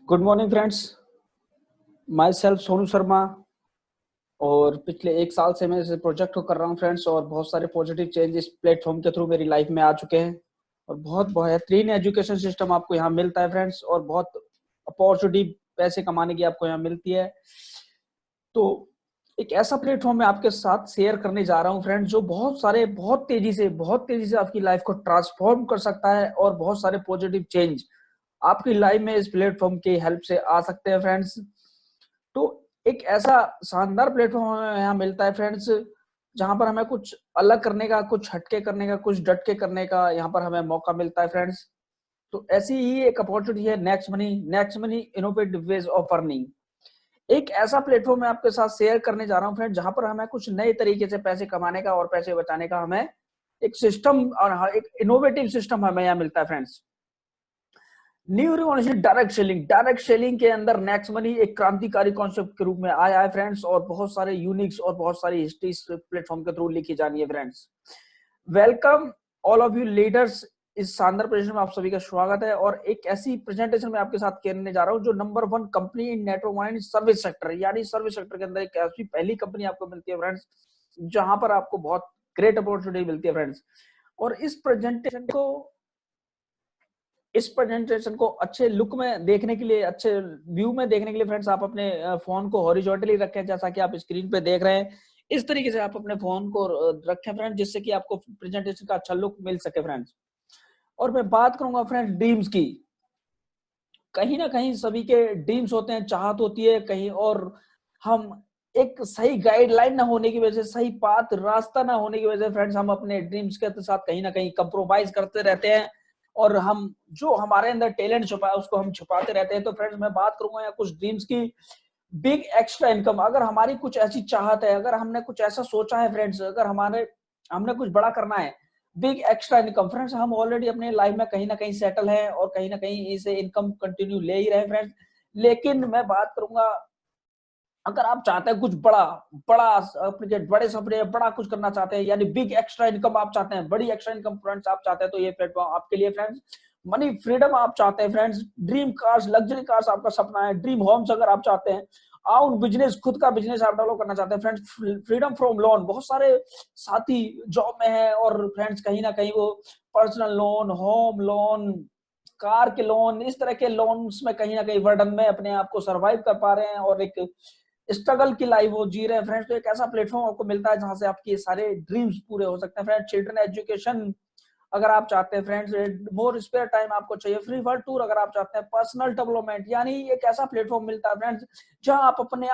Good morning friends. My self Sonu Sharma. और पिछले 1 साल से मैं इस प्रोजेक्ट को कर रहा हूँ फ्रेंड्स, और बहुत सारे पॉजिटिव चेंज इस प्लेटफॉर्म के थ्रू मेरी लाइफ में आ चुके हैं। और बहुत बेहतरीन एजुकेशन सिस्टम आपको यहाँ मिलता है फ्रेंड्स, और बहुत अपॉर्चुनिटी पैसे कमाने की आपको यहाँ मिलती है। तो एक ऐसा प्लेटफॉर्म मैं आपके साथ शेयर करने जा रहा हूँ फ्रेंड्स, जो बहुत तेजी से आपकी लाइफ को ट्रांसफॉर्म कर सकता है, और बहुत सारे पॉजिटिव चेंज आपकी लाइफ में इस प्लेटफॉर्म की हेल्प से आ सकते हैं फ्रेंड्स। तो एक ऐसा शानदार प्लेटफॉर्म हमें यहाँ मिलता है फ्रेंड्स, जहां पर हमें कुछ अलग करने का, कुछ हटके करने का, कुछ डट के करने का यहाँ पर हमें मौका मिलता है फ्रेंड्स। तो ऐसी ही एक अपॉर्चुनिटी है next money innovative ways of earning. एक ऐसा प्लेटफॉर्म मैं आपके साथ शेयर करने जा रहा हूँ फ्रेंड, जहां पर हमें कुछ नए तरीके से पैसे कमाने का और पैसे बचाने का हमें एक सिस्टम और एक इनोवेटिव सिस्टम हमें यहाँ मिलता है friends. New revolution direct selling के अंदर नेक्स्ट मनी एक क्रांतिकारी कॉन्सेप्ट के रूप में आया है फ्रेंड्स, और बहुत सारे यूनिक्स और बहुत सारी हिस्ट्री इस प्लेटफॉर्म के थ्रू लिखी जानी है friends. Welcome all of you leaders. इस शानदार प्रेजेंटेशन में आप सभी का स्वागत है, और एक ऐसी प्रेजेंटेशन में आपके साथ करने जा रहा हूं जो नंबर 1 कंपनी इन नेटवर्क मार्केटिंग सर्विस सेक्टर, यानी सर्विस सेक्टर के अंदर एक ऐसी पहली कंपनी आपको मिलती है फ्रेंड्स, जहां पर आपको बहुत ग्रेट अपॉर्चुनिटी मिलती है फ्रेंड्स। और इस प्रेजेंटेशन को अच्छे लुक में देखने के लिए, अच्छे व्यू में देखने के लिए फ्रेंड्स, आप अपने फोन को हॉरिजॉन्टली रखें, जैसा कि आप स्क्रीन पे देख रहे हैं। इस तरीके से आप अपने फोन को रखें फ्रेंड्स, जिससे कि आपको प्रेजेंटेशन का अच्छा लुक मिल सके फ्रेंड्स। और मैं बात करूंगा फ्रेंड्स ड्रीम्स की। कहीं ना कहीं सभी के ड्रीम्स होते हैं, चाहत होती है कहीं, और हम एक सही गाइडलाइन ना होने की वजह से, सही पाथ रास्ता ना होने की वजह से फ्रेंड्स, हम अपने ड्रीम्स के साथ कहीं ना कहीं कंप्रोमाइज करते रहते हैं, और हम जो हमारे अंदर टैलेंट छुपा है उसको हम छुपाते रहते हैं। तो फ्रेंड्स मैं बात करूंगा या कुछ ड्रीम्स की। बिग एक्स्ट्रा इनकम, अगर हमारी कुछ ऐसी चाहत है, अगर हमने कुछ ऐसा सोचा है फ्रेंड्स, अगर हमने कुछ बड़ा करना है, बिग एक्स्ट्रा इनकम फ्रेंड्स, हम ऑलरेडी अपने लाइफ में कहीं ना कहीं सेटल है, और कहीं ना कहीं इसे इनकम कंटिन्यू ले ही रहे फ्रेंड्स। लेकिन मैं बात करूंगा, अगर आप चाहते हैं कुछ बड़ा बड़ा अपने बड़े सपने, बड़ा कुछ करना चाहते हैं, यानी बिग एक्स्ट्रा इनकम आप चाहते हैं, बड़ी एक्स्ट्रा इनकम फ्रेंड्स आप चाहते हैं, तो ये प्लेटफॉर्म आपके लिए फ्रेंड्स। मनी फ्रीडम आप चाहते हैं friends, dream cars, luxury cars आपका सपना है, ड्रीम होम्स अगर आप चाहते हैं, आउन बिजनेस, खुद का बिजनेस आप डेवलप करना चाहते हैं फ्रेंड्स, फ्रीडम फ्रॉम लोन। बहुत सारे साथी जॉब में है, और फ्रेंड्स कहीं ना कहीं वो personal loan, home loan, car के लोन, इस तरह के लोन्स में कहीं ना कहीं वर्डन में अपने आप को सर्वाइव कर पा रहे हैं, और एक स्ट्रगल की लाइफ वो जी रहे हैं फ्रेंड्स। तो एक ऐसा प्लेटफॉर्म आपको मिलता है जहां से आपके सारे ड्रीम्स पूरे हो सकते हैं फ्रेंड्स। चिल्ड्रन एजुकेशन अगर आप चाहते हैं फ्रेंड्स, मोर स्पेयर टाइम आपको चाहिए, फ्री वर्ल्ड टूर अगर आप चाहते हैं, पर्सनल डेवलपमेंट, यानी एक ऐसा प्लेटफॉर्म मिलता है फ्रेंड्स, जहां आप अपने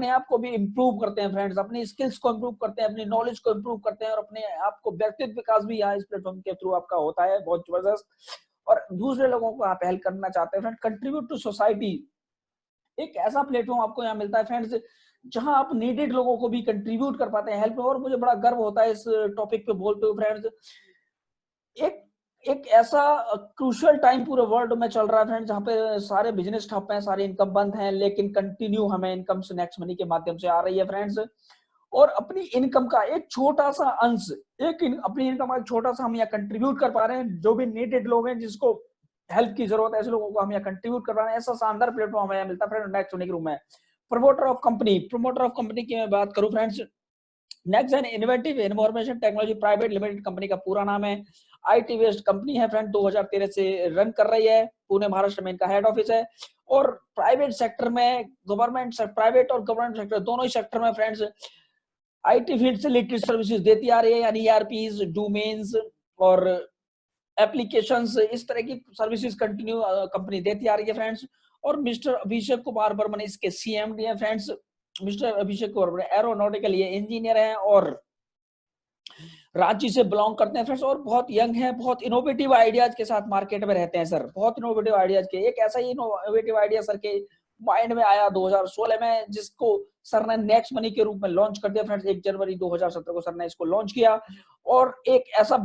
आप को भी इंप्रूव करते हैं फ्रेंड्स, अपनी स्किल्स को इंप्रूव करते हैं, अपनी नॉलेज को इंप्रूव करते हैं, और अपने आप को व्यक्तित्व विकास भी यहाँ इस प्लेटफॉर्म के थ्रू आपका होता है, बहुत जबरदस्त। और दूसरे लोगों को आप हेल्प करना चाहते हैं फ्रेंड, कंट्रीब्यूट टू सोसाइटी, एक ऐसा प्लेटफॉर्म आपको यहाँ मिलता है फ्रेंड्स, जहां आप नीडेड लोगों को भी कंट्रीब्यूट कर पाते हैं हेल्प में। और मुझे बड़ा गर्व होता है इस टॉपिक पे बोलते हुए फ्रेंड्स। एक एक ऐसा क्रूशियल टाइम पूरे वर्ल्ड में चल रहा है फ्रेंड्स, जहाँ पे सारे बिजनेस ठप हैं, सारे इनकम बंद हैं, लेकिन कंटिन्यू हमें इनकम से नेक्स्ट मनी के माध्यम से आ रही है फ्रेंड्स। और अपनी इनकम का एक छोटा सा अंश, अपनी इनकम का एक छोटा सा हम यहाँ कंट्रीब्यूट कर पा रहे हैं, जो भी नीडेड लोग हैं, जिसको हेल्प की जरूरत है, ऐसे लोगों को हम यहाँ कंट्रीब्यूट कर पा रहे हैं। ऐसा शानदार प्लेटफॉर्म हमें मिलता है फ्रेंड नेक्स्ट मनी के रूप में। प्रमोटर ऑफ कंपनी की मैं बात करूं friends, next an innovative information technology private limited company का पूरा नाम है। आईटी बेस्ड कंपनी है फ्रेंड, 2013 से रन कर रही है, पुणे महाराष्ट्र में इनका हेड ऑफिस है। और प्राइवेट सेक्टर में, प्राइवेट और गवर्नमेंट सेक्टर दोनों ही सेक्टर में फ्रेंड्स आईटी फील्ड से रिलेटेड सर्विसेज देती आ रही है, यानी ईआरपीज, डोमेन्स और एप्लीकेशंस, इस तरह की सर्विसेज कंटिन्यू कंपनी देती आ रही है फ्रेंड्स। और मिस्टर अभिषेक कुमार बर्मन इसके सीएमडी है friends. Mister Abhishek Kumar aeronautical ये इंजीनियर हैं, और रांची से बिलोंग करते हैं फ्रेंड्स, और बहुत यंग है, बहुत इनोवेटिव आइडियाज के साथ मार्केट में रहते हैं सर, बहुत इनोवेटिव आइडियाज के। एक ऐसा ही इनोवेटिव आइडिया सर के माइंड में आया 2016 में, जिसको सर ने नेक्स्ट मनी के रूप में लॉन्च कर दिया फ्रेंड्स। 1 जनवरी 2017 को सर ने इसको लॉन्च किया। और एक ऐसा,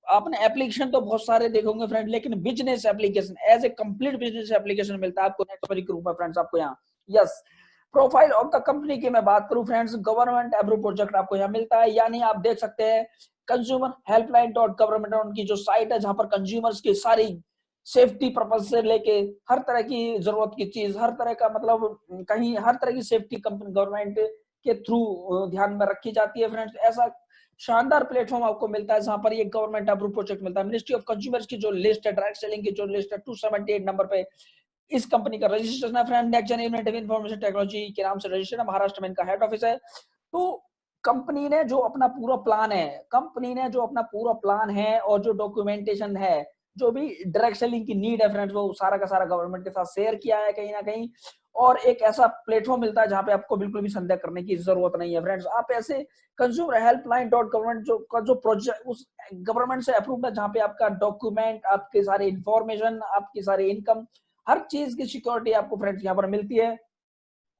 आपने एप्लीकेशन तो बहुत सारे देखोगे फ्रेंड, लेकिन business application, as a complete business application मिलता है आपको नेक्स्ट मनी के रूप में फ्रेंड्स, आपको यहाँ। Yes, profile of the company की मैं बात करूं फ्रेंड्स, गवर्नमेंट अप्रूव प्रोजेक्ट आपको यहाँ मिलता है, यानी आप देख सकते हैं कंज्यूमर हेल्पलाइन .गवर्नमेंट, उनकी जो साइट है, जहां पर कंज्यूमर्स की सारी सेफ्टी पर्पज से लेके हर तरह की जरूरत की चीज, हर तरह का मतलब कहीं हर तरह की सेफ्टी कंपनी गवर्नमेंट के थ्रू ध्यान में रखी जाती है फ्रेंड्स। ऐसा शानदार प्लेटफॉर्म आपको मिलता है जहां पर ये गवर्नमेंट अप्रूव प्रोजेक्ट मिलता है। मिनिस्ट्री ऑफ कंज्यूमर्स की जो लिस्ट है, डायरेक्ट सेलिंग की जो लिस्ट है, 278 नंबर पे इस कंपनी का रजिस्ट्रेशन है फ्रेंड। नेक्स्ट जन इनोवेटिव इंफॉर्मेशन टेक्नोलॉजी के नाम से रजिस्टर्ड है, महाराष्ट्र में इनका हेड ऑफिस है। तो कंपनी ने जो अपना पूरा प्लान है, कंपनी ने जो अपना पूरा प्लान है और जो डॉक्यूमेंटेशन है, जो भी डायरेक्ट सेलिंग की नीड है फ्रेंड्स, वो सारा का सारा गवर्नमेंट के साथ शेयर किया है कहीं ना कहीं। और एक ऐसा प्लेटफॉर्म मिलता है जहां पे आपको बिल्कुल भी संदेह करने की जरूरत नहीं है फ्रेंड्स। आप ऐसे कंज्यूमर हेल्पलाइन डॉट गवर्नमेंट जो का जो प्रोजेक्ट उस गवर्नमेंट से अप्रूव है, जहां पे आपका डॉक्यूमेंट, आपके सारे इंफॉर्मेशन, आपकी सारी इनकम, हर चीज की सिक्योरिटी आपको फ्रेंड्स यहाँ पर मिलती है।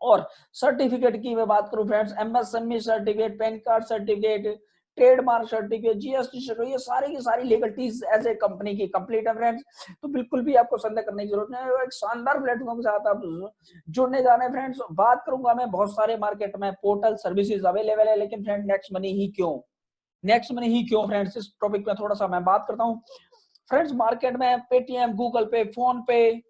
और सर्टिफिकेट की मैं बात करूं friends, MSME certificate, pan card certificate, trademark certificate, GST certificate, ये सारी की सारी लीगलिटीज एज ए कंपनी की कंप्लीट है फ्रेंड्स। तो बिल्कुल भी आपको संदेह करने की जरूरत नहीं है। एक शानदार प्लेटफॉर्म के साथ आप जुड़ने जा रहे हैं फ्रेंड्स। बात करूंगा मैं, बहुत सारे मार्केट में पोर्टल सर्विसेज अवेलेबल है, लेकिन फ्रेंड नेक्स्ट मनी ही क्यों, नेक्स्ट मनी ही क्यों फ्रेंड्स, इस टॉपिक में थोड़ा सा मैं बात करता हूँ फ्रेंड्स। मार्केट में पेटीएम, गूगल पे, फोन पे,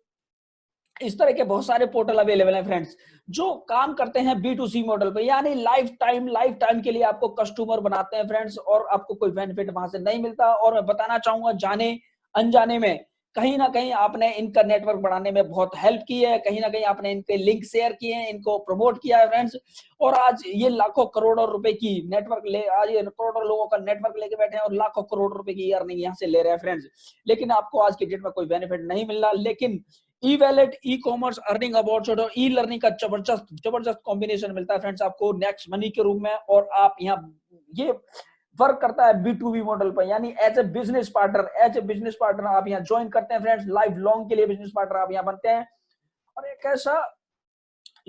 इस तरह के बहुत सारे पोर्टल अवेलेबल हैं फ्रेंड्स, जो काम करते हैं B2C मॉडल पे, यानी लाइफ टाइम के लिए आपको कस्टमर बनाते हैं फ्रेंड्स, और आपको कोई बेनिफिट वहां से नहीं मिलता। और मैं बताना चाहूंगा, जाने अनजाने में कहीं ना कहीं आपने इनका नेटवर्क बढ़ाने में बहुत हेल्प की है, कहीं ना कहीं आपने इनके लिंक शेयर किए हैं, इनको प्रमोट किया है फ्रेंड्स। और आज ये लाखों करोड़ों रुपए की नेटवर्क ले, आज ये करोड़ों लोगों का नेटवर्क लेके बैठे हैं और लाखों करोड़ रुपए की अर्निंग यहाँ से ले रहे हैं फ्रेंड्स। लेकिन आपको आज की डेट में कोई बेनिफिट नहीं मिल रहा। लेकिन e wallet, e commerce, earning opportunity और ई लर्निंग का जबरदस्त कॉम्बिनेशन मिलता है फ्रेंड्स आपको नेक्स्ट मनी के रूप में। और आप यहाँ ये वर्क करता है B2B मॉडल पर, यानी एज ए बिजनेस पार्टनर आप यहाँ ज्वाइन करते हैं फ्रेंड्स। लाइफ लॉन्ग के लिए बिजनेस पार्टनर आप यहाँ बनते हैं। और एक ऐसा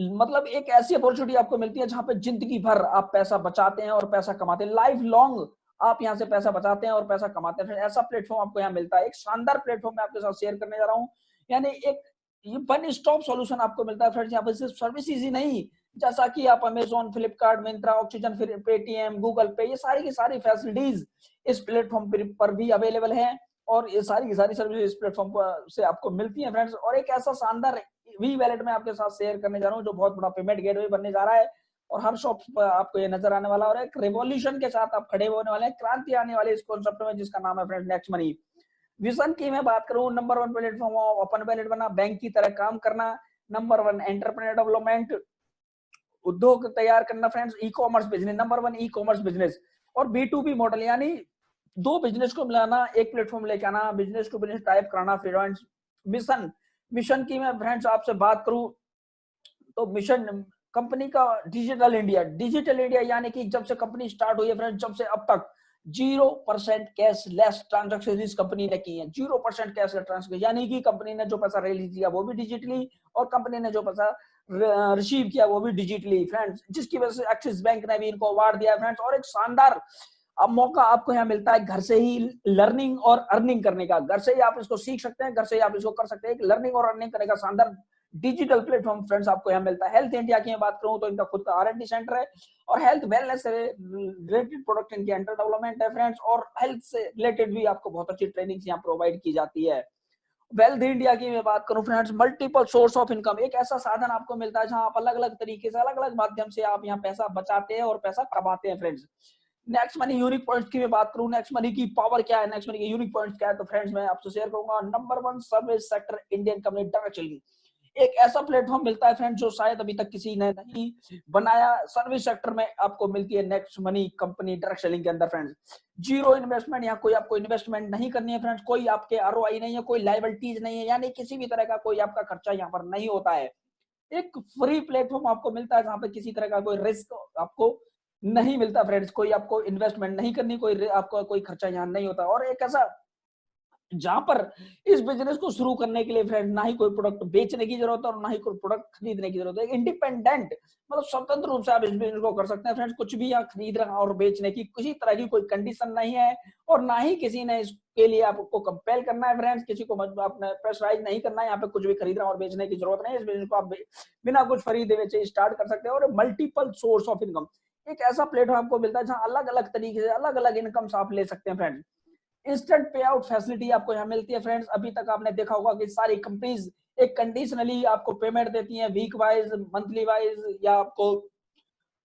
मतलब एक ऐसी अपॉर्चुनिटी आपको मिलती है जहां पे जिंदगी भर आप पैसा बचाते हैं और पैसा कमाते हैं। लाइफ लॉन्ग आप यहाँ से पैसा बचाते हैं और पैसा कमाते हैं। ऐसा प्लेटफॉर्म आपको यहाँ मिलता है। एक शानदार प्लेटफॉर्म मैं आपके साथ शेयर करने जा रहा हूँ, यानी एक ये वन स्टॉप सॉल्यूशन आपको मिलता है फ्रेंड्स। यहाँ पर सिर्फ सर्विसेज ही नहीं, जैसा कि आप अमेजोन, फ्लिपकार्ट, मिंत्रा, ऑक्सीजन, फिर पेटीएम, गूगल पे, ये सारी की सारी फैसिलिटीज इस प्लेटफॉर्म पर भी अवेलेबल है। और ये सारी की सारी सर्विस इस प्लेटफॉर्म पर से आपको मिलती है फ्रेंड्स। और एक ऐसा शानदार वी वैलेट में आपके साथ शेयर करने जा रहा हूँ, जो बहुत बड़ा पेमेंट गेटवे बनने जा रहा है और हर शॉप पर आपको ये नजर आने वाला है। और एक रिवॉल्यूशन के साथ आप खड़े होने वाले हैं, क्रांति आने वाली इस कॉन्सेप्ट में, जिसका नाम है फ्रेंड्स नेक्स्ट मनी। विजन की मैं बात करूं, नंबर 1 प्लेटफॉर्म ओपन वैलेट बना, बैंक की तरह काम करना, नंबर 1 एंटरप्रेन्योर डेवलपमेंट, उद्योग तैयार करना friends, e commerce business, number 1 e commerce business और B2B मॉडल, यानी दो बिजनेस को मिलाना, एक प्लेटफॉर्म लेके आना, बिजनेस टू बिजनेस टाइप कराना फ्रेंड्स। मिशन की मैं फ्रेंड्स आपसे बात करूं तो मिशन कंपनी का डिजिटल इंडिया, यानी कि जब से कंपनी स्टार्ट हुई है फ्रेंड्स, जब से अब तक 0% कैशलेस ट्रांजैक्शन इस कंपनी ने की है। 0% कैशलेस ट्रांजैक्शन, यानी कि कंपनी ने जो पैसा रिलीज किया वो भी डिजिटली, और कंपनी ने जो पैसा रिसीव किया वो भी डिजिटली फ्रेंड्स, जिसकी वजह से एक्सिस बैंक ने भी इनको अवार्ड दिया है फ्रेंड्स। और एक शानदार अब मौका आपको यहाँ मिलता है घर से ही लर्निंग और अर्निंग करने का। घर से ही आप इसको सीख सकते हैं, घर से ही आप इसको कर सकते हैं। एक लर्निंग और अर्निंग करने का शानदार डिजिटल प्लेटफॉर्म फ्रेंड्स आपको यहाँ मिलता है। हेल्थ इंडिया की बात करूं तो इनका खुद का R&D सेंटर है, और हेल्थ वेलनेस से रिलेटेड प्रोडक्ट इनके अंडर डेवलपमेंट है फ्रेंड्स। और हेल्थ से रिलेटेड भी आपको बहुत अच्छी ट्रेनिंग यहाँ प्रोवाइड की जाती है। वेल्थ इंडिया की मैं बात करूं friends, multiple source of income, एक ऐसा साधन आपको मिलता है जहां आप अलग अलग तरीके से, अलग अलग माध्यम से आप यहाँ पैसा बचाते हैं और पैसा कमाते हैं friends. Next money unique points की मैं बात करूं, नेक्स्ट मनी की पावर क्या है, नेक्स्ट मनी के यूनिक पॉइंट्स क्या है, तो फ्रेंड्स मैं आपसे शेयर करूंगा। Number 1 service sector Indian company direct selling, एक ऐसा प्लेटफॉर्म मिलता है फ्रेंड्स जो शायद अभी तक किसी ने नहीं बनाया। सर्विस सेक्टर में आपको मिलती है next money company direct selling के अंदर फ्रेंड्स। जीरो इन्वेस्टमेंट, यहाँ कोई आपको इन्वेस्टमेंट नहीं करनी है फ्रेंड्स, कोई आपके ROI नहीं है, कोई लायबिलिटीज नहीं है, यानी किसी भी तरह का कोई आपका खर्चा यहाँ पर नहीं होता है। एक फ्री प्लेटफॉर्म आपको मिलता है जहां पे किसी तरह का कोई रिस्क आपको नहीं मिलता फ्रेंड्स, कोई आपको इन्वेस्टमेंट नहीं करनी, कोई आपको कोई खर्चा यहाँ नहीं होता। और एक ऐसा जहां पर इस बिजनेस को शुरू करने के लिए फ्रेंड ना ही कोई प्रोडक्ट बेचने की जरूरत है और ना ही कोई प्रोडक्ट खरीदने की जरूरत है। इंडिपेंडेंट मतलब स्वतंत्र रूप से आप इस बिजनेस को कर सकते हैं फ्रेंड्स। कुछ भी यहाँ खरीदना और बेचने की किसी तरह की कोई कंडीशन नहीं है, और ना ही किसी ने इसके लिए आपको कंपेल करना है फ्रेंड्स, किसी को आपने प्रेशराइज नहीं करना है। यहाँ पे कुछ भी खरीदना और बेचने की जरूरत नहीं है। इस बिजनेस को आप बिना कुछ खरीदे बेचे स्टार्ट कर सकते हैं। और मल्टीपल सोर्स ऑफ इनकम, एक ऐसा प्लेटफॉर्म आपको मिलता है जहां अलग अलग तरीके से अलग अलग इनकम आप ले सकते हैं फ्रेंड्स। इंस्टेंट पे आउट फैसिलिटी आपको यहाँ मिलती है फ्रेंड्स। अभी तक आपने देखा होगा कि सारी कंपनीज एक कंडीशनली आपको पेमेंट देती हैं, वीक वाइज, मंथली वाइज, या आपको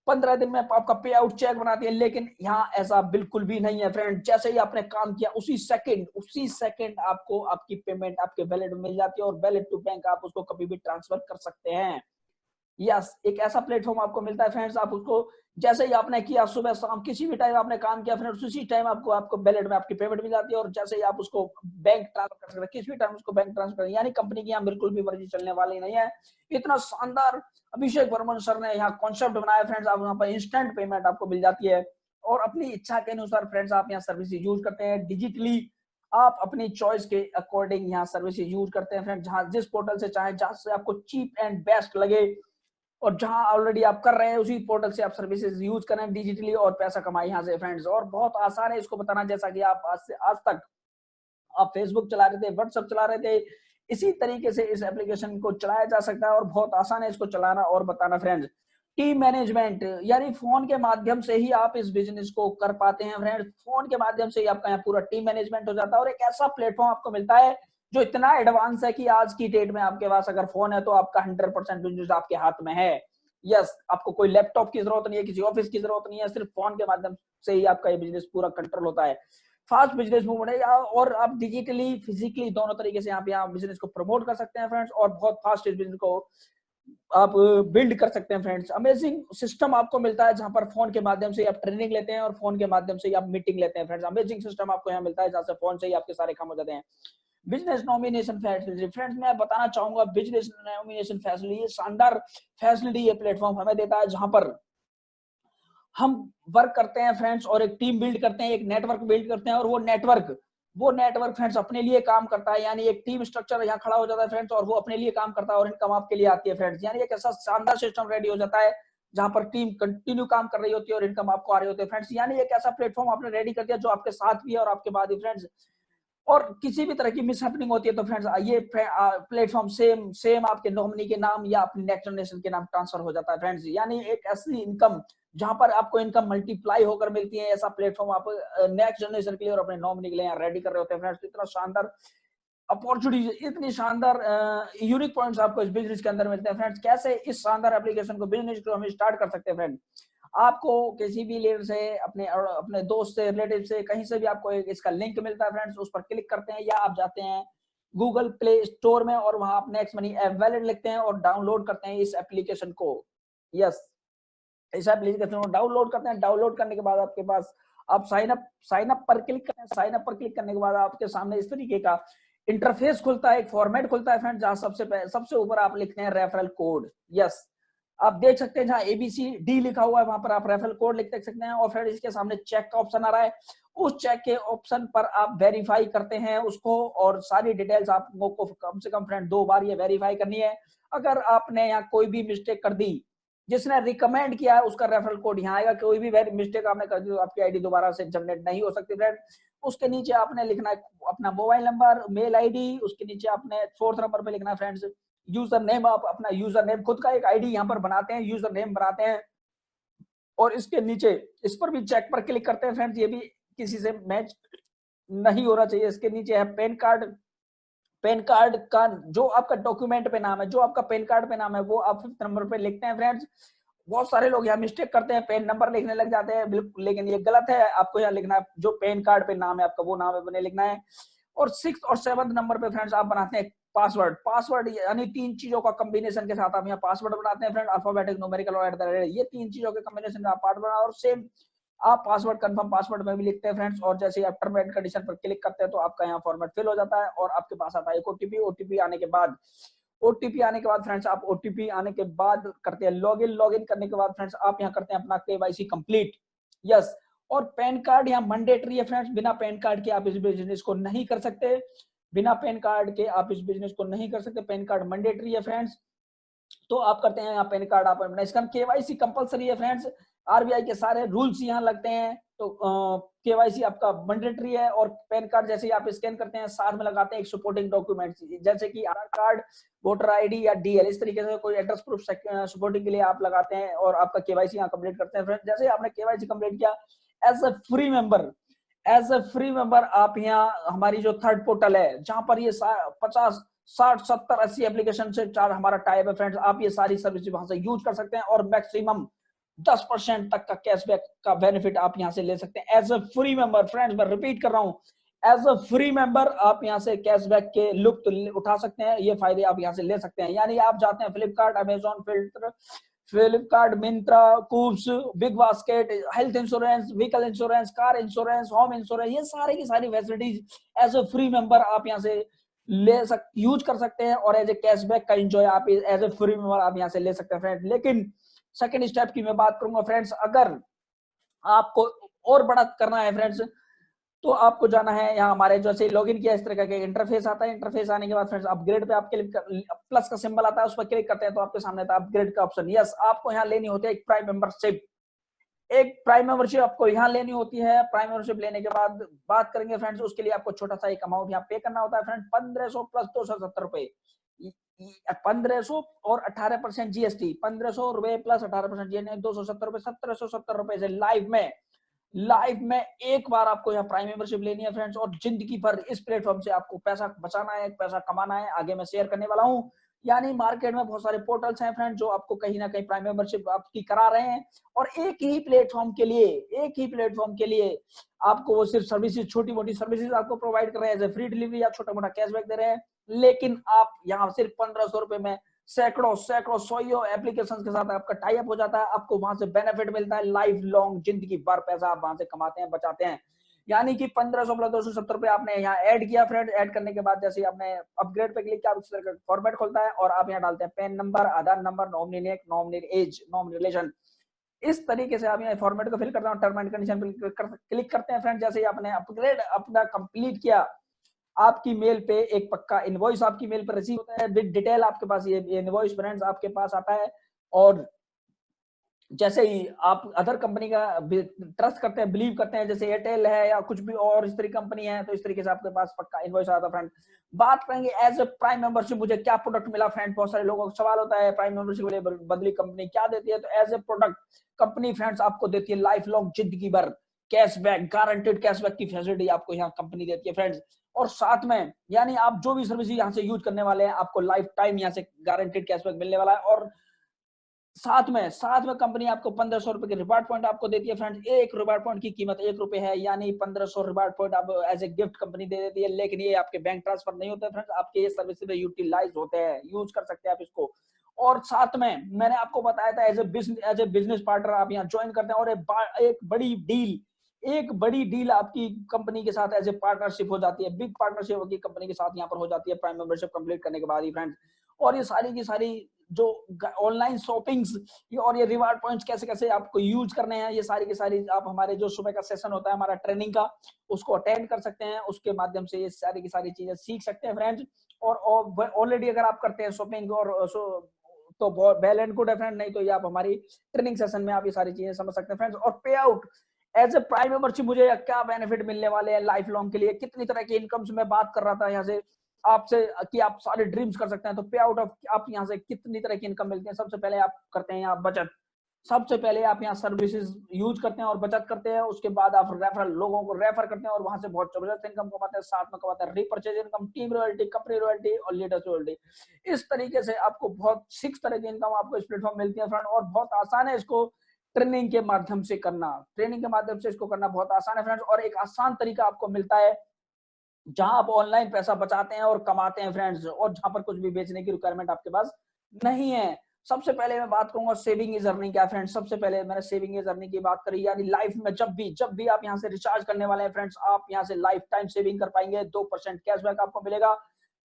15 दिन में आपका पे आउट चेक बनाती है, लेकिन यहाँ ऐसा बिल्कुल भी नहीं है फ्रेंड। जैसे ही आपने काम किया उसी सेकंड आपको आपकी पेमेंट आपके वैलेट में मिल जाती है, और वैलेट टू बैंक आप उसको कभी भी ट्रांसफर कर सकते हैं। यस, एक ऐसा प्लेटफॉर्म आपको मिलता है फ्रेंड्स, आप उसको जैसे ही आपने किया, सुबह शाम किसी भी टाइम आपने काम किया फ्रेंड्स, उसी टाइम आपको वैलेट में आपकी पेमेंट मिल जाती है, और जैसे ही आप उसको बैंक ट्रांसफर कर सकते हैं, किसी भी टाइम उसको बैंक ट्रांसफर, यानी कंपनी की यहाँ बिल्कुल भी मर्जी चलने वाली नहीं है। इतना शानदार अभिषेक वर्मन सर ने यहाँ कॉन्सेप्ट बनाया फ्रेंड्स। आप यहाँ पर इंस्टेंट पेमेंट आपको मिल जाती है, और अपनी इच्छा के अनुसार फ्रेंड्स आप यहाँ सर्विस यूज करते हैं डिजिटली। आप अपनी चॉइस के अकॉर्डिंग यहाँ सर्विस यूज करते हैं फ्रेंड्स, जहां जिस पोर्टल से चाहे, जहां से आपको चीप एंड बेस्ट लगे, और जहां ऑलरेडी आप कर रहे हैं उसी पोर्टल से आप सर्विसेज यूज करें डिजिटली, और पैसा कमाए यहाँ से फ्रेंड्स। और बहुत आसान है इसको बताना, जैसा कि आप आज तक आप फेसबुक चला रहे थे, व्हाट्सएप चला रहे थे, इसी तरीके से इस एप्लीकेशन को चलाया जा सकता है, और बहुत आसान है इसको चलाना और बताना फ्रेंड्स। टीम मैनेजमेंट, यानी फोन के माध्यम से ही आप इस बिजनेस को कर पाते हैं फ्रेंड्स। फोन के माध्यम से ही आपका यहाँ पूरा टीम मैनेजमेंट हो जाता है, और एक ऐसा प्लेटफॉर्म आपको मिलता है जो इतना एडवांस है कि आज की डेट में आपके पास अगर फोन है तो आपका 100% बिजनेस आपके हाथ में है। यस, आपको कोई लैपटॉप की जरूरत नहीं है, किसी ऑफिस की जरूरत नहीं है, सिर्फ फोन के माध्यम से ही आपका ये बिजनेस पूरा कंट्रोल होता है। फास्ट बिजनेस मूवमेंट है, और आप डिजिटली फिजिकली दोनों तरीके से आप यहाँ बिजनेस को प्रमोट कर सकते हैं फ्रेंड्स, और बहुत फास्ट इस बिजनेस को आप बिल्ड कर सकते हैं फ्रेंड्स। अमेजिंग सिस्टम आपको मिलता है, जहां पर फोन के माध्यम से आप ट्रेनिंग लेते हैं, और फोन के माध्यम से आप मीटिंग लेते हैं फ्रेंड्स। अमेजिंग सिस्टम आपको यहाँ मिलता है, जहां से फोन से ही आपके सारे काम हो जाते हैं। बिजनेस नॉमिनेशन फैसिलिटी फ्रेंड्स, मैं बताना चाहूंगा बिजनेस नॉमिनेशन फैसिलिटी, शानदार फैसिलिटी ये प्लेटफॉर्म हमें देता है, जहां पर हम वर्क करते हैं फ्रेंड्स, और एक टीम बिल्ड करते हैं, एक नेटवर्क बिल्ड करते हैं, और वो नेटवर्क फ्रेंड्स अपने लिए काम करता है, यानी एक टीम स्ट्रक्चर यहाँ खड़ा हो जाता है फ्रेंड्स, और वो अपने लिए काम करता है, और इनकम आपके लिए आती है फ्रेंड्स। यानी एक ऐसा शानदार सिस्टम रेडी हो जाता है, जहां पर टीम कंटिन्यू काम कर रही होती है, और इनकम आपको आ रही होती है फ्रेंड्स। यानी एक ऐसा प्लेटफॉर्म आपने रेडी कर दिया जो आपके साथ भी है और आपके बाद ही फ्रेंड्स। और किसी भी तरह की मिसहैपनिंग होती है तो फ्रेंड्स ये प्लेटफॉर्म सेम आपके नॉमिनी के नाम या अपने नेक्स्ट जनरेशन के नाम ट्रांसफर हो जाता है फ्रेंड्स। यानी एक ऐसी इनकम जहां पर आपको इनकम मल्टीप्लाई होकर मिलती है, ऐसा प्लेटफॉर्म आप नेक्स्ट जनरेशन के लिए और अपने नॉमिनी के लिए यहाँ रेडी कर रहे होते हैं फ्रेंड्स। इतना शानदार अपॉर्चुनिटी, इतनी शानदार यूनिक पॉइंट्स आपको इस बिजनेस के अंदर मिलते हैं फ्रेंड्स। कैसे इस शानदार एप्लीकेशन को, बिजनेस को हम स्टार्ट कर सकते हैं फ्रेंड। आपको किसी भी लीडर से, अपने दोस्त से, रिलेटिव से, कहीं से भी आपको इसका लिंक मिलता है फ्रेंड्स, उस पर क्लिक करते हैं, या आप जाते हैं गूगल प्ले स्टोर में और वहां आप नेक्स्ट मनी ऐप वैलेट लिखते हैं और डाउनलोड करते हैं इस एप्लीकेशन को। यस, इस एप्लीकेशन को डाउनलोड करते हैं। डाउनलोड करने के बाद आपके पास आप साइन अप पर क्लिक करते हैं। साइन अप पर क्लिक करने के बाद आपके सामने इस तरीके का इंटरफेस खुलता है, एक फॉर्मेट खुलता है फ्रेंड, जहां सबसे ऊपर आप लिखते हैं रेफरल कोड। यस, आप देख सकते हैं जहां ABCD लिखा हुआ है वहां पर आप रेफरल कोड लिख सकते हैं, और फिर इसके सामने चेक का ऑप्शन आ रहा है, उस चेक के ऑप्शन पर आप वेरीफाई करते हैं उसको, और सारी डिटेल्स आपको कम से कम फ्रेंड 2 बार ये वेरीफाई करनी है। अगर आपने यहाँ कोई भी मिस्टेक कर दी, जिसने रिकमेंड किया है उसका रेफरल कोड यहाँ आएगा। कोई भी मिस्टेक आपने कर दी तो आपकी आईडी दोबारा से जनरेट नहीं हो सकती फ्रेंड। उसके नीचे आपने लिखना है अपना मोबाइल नंबर, मेल आईडी, उसके नीचे आपने 4th नंबर पे लिखना है फ्रेंड्स यूजर नेम। आप अपना यूजर नेम, खुद का एक आईडी यहाँ पर बनाते हैं, यूजर नेम बनाते हैं, और इसके नीचे इस पर भी चेक पर क्लिक करते हैं फ्रेंड्स, ये भी किसी से मैच नहीं होना चाहिए। इसके नीचे है पैन कार्ड। पैन कार्ड का जो आपका डॉक्यूमेंट पे नाम है, जो आपका पैन कार्ड पे नाम है, वो आप 5th नंबर पे लिखते हैं फ्रेंड्स। बहुत सारे लोग यहाँ मिस्टेक करते हैं, पैन नंबर लिखने लग जाते हैं, बिल्कुल, लेकिन ये गलत है। आपको यहाँ लिखना है जो पैन कार्ड पे नाम है आपका, वो नाम है बने लिखना है। और 6th और 7th नंबर पे फ्रेंड्स आप बनाते हैं पासवर्ड यानी 3 चीजों का कॉम्बिनेशन के साथ आप यहाँ पासवर्ड बनाते हैं फ्रेंड, अल्फाबेटिक, न्यूमेरिकल और @ ये 3 चीजों के कॉम्बिनेशन में आप पासवर्ड बना, और सेम आप पासवर्ड कंफर्म पासवर्ड में भी लिखते हैं फ्रेंड्स। और जैसे ही आप टर्म एंड कंडीशन पर क्लिक करते हैं तो आपका यहाँ फॉर्मेट फिल हो जाता है, और आपके पास आता है एक ओटीपी आने के बाद फ्रेंड्स आप ओटीपी आने के बाद करते हैं लॉगिन करने के बाद फ्रेंड्स आप यहाँ करते हैं अपना KYC कंप्लीट। यस, और पैन कार्ड यहाँ मैंडेटरी है फ्रेंड्स, बिना पैन कार्ड के आप इस बिजनेस को नहीं कर सकते। बिना पैन कार्ड के आप इस बिजनेस को नहीं कर सकते, पैन कार्ड मैंडेटरी है फ्रेंड्स। तो आप करते हैं यहाँ पैन कार्ड आप अपना, इसका KYC कंपलसरी है फ्रेंड्स, RBI के सारे रूल्स यहाँ लगते हैं। तो KYC आपका मैंडेटरी है, और पैन कार्ड जैसे ही आप स्कैन करते हैं साथ में लगाते हैं एक सपोर्टिंग डॉक्यूमेंट, जैसे कि आधार कार्ड, वोटर ID या DL, इस तरीके से कोई एड्रेस प्रूफ सपोर्टिंग के लिए आप लगाते हैं, और आपका KYC यहाँ कंप्लीट करते हैं फ्रेंड। जैसे आपने KYC कंप्लीट किया, as a free member as a free member आप यहाँ हमारी जो थर्ड पोर्टल है जहां पर ये 50 60 70 80 एप्लीकेशन से चार हमारा टाइप है फ्रेंड्स, आप ये सारी सर्विस वहां से यूज कर सकते हैं और मैक्सिमम 10% तक का कैशबैक का बेनिफिट आप यहां से ले सकते हैं as a free member. Friends मैं रिपीट कर रहा हूं, एज अ फ्री मेंबर आप यहां से कैशबैक के लुत्फ उठा सकते हैं, ये फायदे आप यहां से ले सकते हैं। यानी आप जाते हैं Flipkart, Amazon, Flipkart, Myntra, Koovs, Big Basket, health insurance, vehicle insurance, car insurance, home insurance, ये सारे की सारी facilities as a free member आप यहाँ से यूज कर सकते हैं और एज ए कैशबैक का एंजॉय आप एज ए फ्री मेंबर आप यहाँ से ले सकते हैं फ्रेंड। लेकिन सेकंड स्टेप की मैं बात करूंगा फ्रेंड्स, अगर आपको और बड़ा करना है फ्रेंड्स तो आपको जाना है यहाँ हमारे जैसे लॉगिन किया इस तरह का इंटरफेस आता है। इंटरफेस आने के बाद फ्रेंड्स अपग्रेड पे आप क्लिक प्लस का सिंबल आता है, उस पर क्लिक करते हैं तो आपके सामने आता है अपग्रेड का ऑप्शन। यस, आपको यहाँ लेनी होती है एक प्राइम मेंबरशिप, एक प्राइम मेंबरशिप आपको यहाँ लेनी होती है। प्राइम मेंबरशिप लेने के बाद बात करेंगे फ्रेंड्स, उसके लिए आपको छोटा सा एक अमाउंट यहाँ पे करना होता है फ्रेंड, 1500 प्लस 270 रुपए, 1500 और 18% जीएसटी, 1500 रुपए प्लस 18% जीएसटी, 270 रुपए, 1770 रुपए से लाइव में एक बार आपको यहाँ प्राइम मेंबरशिप लेनी है फ्रेंड्स, और जिंदगी भर इस प्लेटफॉर्म से आपको पैसा बचाना है, पैसा कमाना है। आगे मैं शेयर करने वाला हूँ। यानी मार्केट में बहुत सारे पोर्टल्स हैं फ्रेंड्स जो आपको कहीं ना कहीं प्राइम मेंबरशिप आपकी करा रहे हैं, और एक ही प्लेटफॉर्म के लिए आपको वो सिर्फ सर्विसेज, छोटी मोटी सर्विसेज आपको प्रोवाइड कर रहे हैं, जैसे फ्री डिलीवरी या छोटा मोटा कैशबैक दे रहे हैं। लेकिन आप यहाँ सिर्फ 1500 रुपए में सैकड़ों सौ एप्लीकेशन के साथ आपका टाई अप हो जाता है, आपको वहां से बेनिफिट मिलता है, लाइफ लॉन्ग जिंदगी भर पैसा आप वहां से कमाते हैं, बचाते हैं। यानी कि 1500 प्लस 270 रुपए आपने यहाँ ऐड किया फ्रेंड, ऐड करने के बाद जैसे आपने अपग्रेड पे क्लिक किया, उस तरह का फॉर्मेट खुलता है और आप यहाँ डालते हैं PAN number, Aadhaar number, nominee name, nominee age, nominee relation. इस तरीके से आप यहाँ फॉर्मेट को फिल करते हैं, टर्म एंड कंडीशन पे क्लिक करते हैं फ्रेंड। जैसे ही आपने अपग्रेड अपना कंप्लीट किया, आपकी मेल पे एक पक्का इनवॉइस आपकी मेल पर रिसीव होता है विद डिटेल, आपके पास ये इनवॉइस फ्रेंड्स आपके पास आता है। और जैसे ही आप अदर कंपनी का ट्रस्ट करते हैं, बिलीव करते हैं, जैसे एयरटेल है या कुछ भी और इस तरीके कंपनी है, तो इस तरीके से आपके पास पक्का इनवॉइस आता है फ्रेंड। बात करेंगे एज ए प्राइम मेंबरशिप मुझे क्या प्रोडक्ट मिला फ्रेंड, बहुत सारे लोगों का सवाल होता है प्राइम मेंबरशिप के लिए बदली कंपनी क्या देती है। तो as a product company friends आपको देती है लाइफ लॉन्ग जिंदगी भर कैशबैक, गारंटेड कैशबैक की फैसिलिटी आपको यहाँ कंपनी देती है फ्रेंड्स। और साथ में यानी आप जो भी सर्विस यहाँ से यूज करने वाले हैं, आपको लाइफ टाइम यहाँ से गारंटेड कैशबैक मिलने वाला है। और साथ में कंपनी आपको 1500 रुपए के रिवार्ड पॉइंट आपको देती है फ्रेंड्स। एक रिवार्ड पॉइंट की कीमत 1 रुपए है, यानी 1500 रिवार्ड पॉइंट आप एज ए गिफ्ट कंपनी दे देती है। लेकिन ये आपके बैंक ट्रांसफर नहीं होते फ्रेंड्स, आपके ये सर्विस में यूटिलाइज होते हैं, यूज कर सकते हैं आप इसको। और साथ में मैंने आपको बताया था एज ए बिजनेस पार्टनर आप यहाँ ज्वाइन करते हैं, और एक बड़ी डील आपकी कंपनी के साथ एज ए पार्टनरशिप हो जाती है, बिग पार्टनरशिप होगी कंपनी के साथ यहाँ पर हो जाती है प्राइम मेंबरशिप कंप्लीट करने के बाद ही फ्रेंड्स। और ये सारी की सारी जो ऑनलाइन शॉपिंग्स और ये रिवार्ड पॉइंट्स कैसे कैसे आपको यूज करने हैं, ये सारी की सारी आप हमारे जो सुबह का सेशन होता है हमारा ट्रेनिंग का, उसको अटेंड कर सकते हैं, उसके माध्यम से ये सारी की सारी चीजें सीख सकते हैं फ्रेंड्स। और ऑलरेडी अगर आप करते हैं शॉपिंग और तो बहुत वेल एंड गुड है फ्रेंड, नहीं तो ये आप हमारी ट्रेनिंग सेशन में आप ये सारी चीजें समझ सकते हैं फ्रेंड्स। और payout as a prime membership मुझे क्या बेनिफिट मिलने वाले हैं लाइफ लॉन्ग के लिए, कितनी तरह की इनकम मैं बात कर रहा था यहाँ से आपसे कि आप सारे ड्रीम्स कर सकते हैं। तो पे आउट ऑफ आप यहाँ से कितनी तरह की इनकम मिलती है, सबसे पहले आप करते हैं यहाँ बचत, सबसे पहले आप यहाँ सर्विसेज यूज करते हैं और बचत करते हैं, उसके बाद आप रेफरल लोगों को रेफर करते हैं और वहां से बहुत जबरदस्त इनकम कमाते हैं। साथ में कमाते हैं repurchase income, team royalty, company royalty और लीडर्स रॉयल्टी। इस तरीके से आपको बहुत 6 तरह की इनकम आपको इस प्लेटफॉर्म मिलती है फ्रेंड, और बहुत आसान है इसको ट्रेनिंग के माध्यम से करना, ट्रेनिंग के माध्यम से इसको करना बहुत आसान है फ्रेंड्स। और एक आसान तरीका आपको मिलता है जहां आप ऑनलाइन पैसा बचाते हैं और कमाते हैं फ्रेंड्स, और जहां पर कुछ भी बेचने की रिक्वायरमेंट आपके पास नहीं है। सबसे पहले मैं बात करूंगा सेविंग इज अर्निंग क्या फ्रेंड्स। सबसे पहले मैंने सेविंग इज अर्निंग की बात करी, यानी लाइफ में जब भी आप यहां से रिचार्ज करने वाले हैं फ्रेंड्स, आप यहां से लाइफ टाइम सेविंग कर पाएंगे, 2% कैशबैक आपको मिलेगा।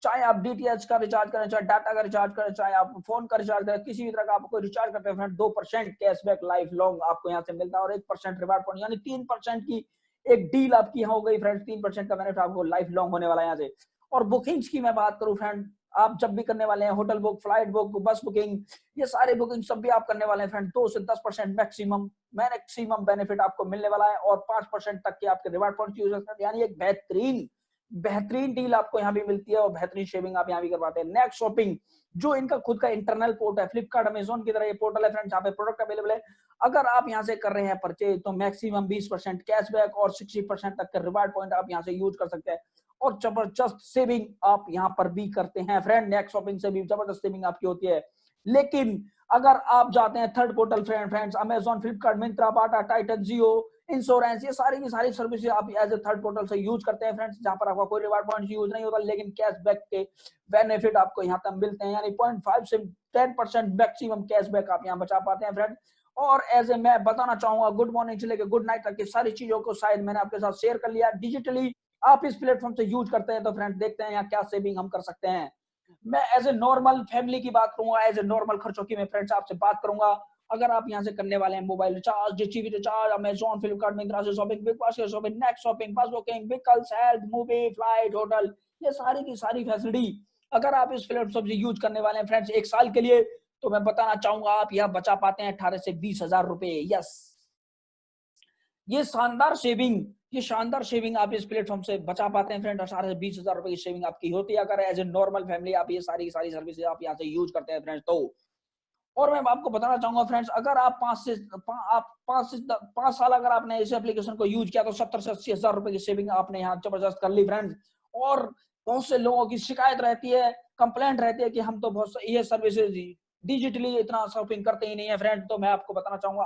चाहे आप डीटीएच का रिचार्ज करें, चाहे डाटा का रिचार्ज करें, चाहे आप फोन का रिचार्ज करें, किसी भी तरह का आपको रिचार्ज करते हैं फ्रेंड, 2% कैशबैक लाइफ लॉन्ग आपको यहाँ से मिलता है, और 1% रिवार्ड पॉइंट, यानी 3% की एक डील आपकी यहाँ हो गई फ्रेंड्स। 3% का बेनिफिट आपको लाइफ लॉन्ग होने वाला है यहाँ से। और बुकिंग्स की मैं बात करूं फ्रेंड, आप जब भी करने वाले हैं होटल बुक, फ्लाइट बुक, बस बुकिंग, ये सारे बुकिंग सब भी आप करने वाले हैं फ्रेंड, 2 से 10% मैक्सिमम बेनिफिट आपको मिलने वाला है, और 5% तक के आपके रिवार्ड पॉइंट यूज करते हैं। यानी एक बेहतरीन बेहतरीन डील आपको यहाँ भी मिलती है और बेहतरीन शेविंग आप यहाँ भी करवाते हैं। नेक्स्ट शॉपिंग, जो इनका खुद का इंटरनल पोर्ट है, फ्लिपकार्ट अमेजोन की तरह ये पोर्टल है फ्रेंड्स, जहाँ पे प्रोडक्ट अवेलेबल है। अगर आप यहाँ से कर रहे हैं परचेज तो मैक्सिमम 20% कैशबैक और 60% तक के रिवार्ड पॉइंट आप यहाँ से यूज कर सकते हैं और जबरदस्त सेविंग आप यहाँ पर भी करते हैं फ्रेंड। नेक्स्ट शॉपिंग से भी जबरदस्त सेविंग आपकी होती है। लेकिन अगर आप जाते हैं third portal friends, Amazon, Flipkart, Myntra, Bata, Titan, Jio, insurance, ये सारी की सारी सर्विसेज आप एज ए थर्ड पोर्टल से यूज करते हैं फ्रेंड्स, जहां पर आपका कोई रिवार्ड पॉइंट यूज नहीं होता, लेकिन कैशबैक के बेनिफिट आपको यहाँ तक मिलते हैं, यानी 0.5 से 10% मैक्सिमम कैशबैक आप यहाँ बचा पाते हैं फ्रेंड। और एज ए मैं बताना चाहूंगा, गुड मॉर्निंग से लेकर गुड नाइट तक की सारी चीजों को शायद मैंने आपके साथ शेयर कर लिया डिजिटली। आप इस प्लेटफॉर्म से यूज करते हैं तो फ्रेंड देखते हैं यहाँ क्या सेविंग हम कर सकते हैं। मैं एज ए नॉर्मल फैमिली की बात करूंगा, एज ए नॉर्मल खर्चों की मैं फ्रेंड्स आपसे बात करूंगा। अगर आप यहाँ से करने वाले हैं mobile recharge, dish recharge, Amazon, Flipkart, Myntra से shopping, big basket shopping, next shopping, bus booking, vehicles, health, movie, flight, hotel, ये सारी की सारी फैसिलिटी अगर आप इस प्लेटफॉर्म से यूज करने वाले हैं फ्रेंड्स 1 साल के लिए, तो मैं बताना चाहूंगा आप यहाँ बचा पाते हैं 18 से 20 हजार रुपए। यस, ये शानदार सेविंग आप इस प्लेटफॉर्म से बचा पाते हैं फ्रेंड। 18 से 20 हजार रुपए की सेविंग आपकी होती है अगर एज ए नॉर्मल फैमिली आप ये सारी सर्विसेज आप यहाँ से यूज करते हैं फ्रेंड्स तो। और मैं आपको बताना चाहूंगा फ्रेंड्स, अगर आप 5 साल अगर आपने इस एप्लीकेशन को यूज किया तो 70 से 80 हजार रुपए की सेविंग आपने यहाँ जबरदस्त कर ली फ्रेंड्स। और बहुत से लोगों की शिकायत रहती है, कंप्लेंट रहती है कि हम तो बहुत ये सर्विसेज डिजिटली इतना शॉपिंग करते ही नहीं है फ्रेंड। तो मैं आपको बताना चाहूंगा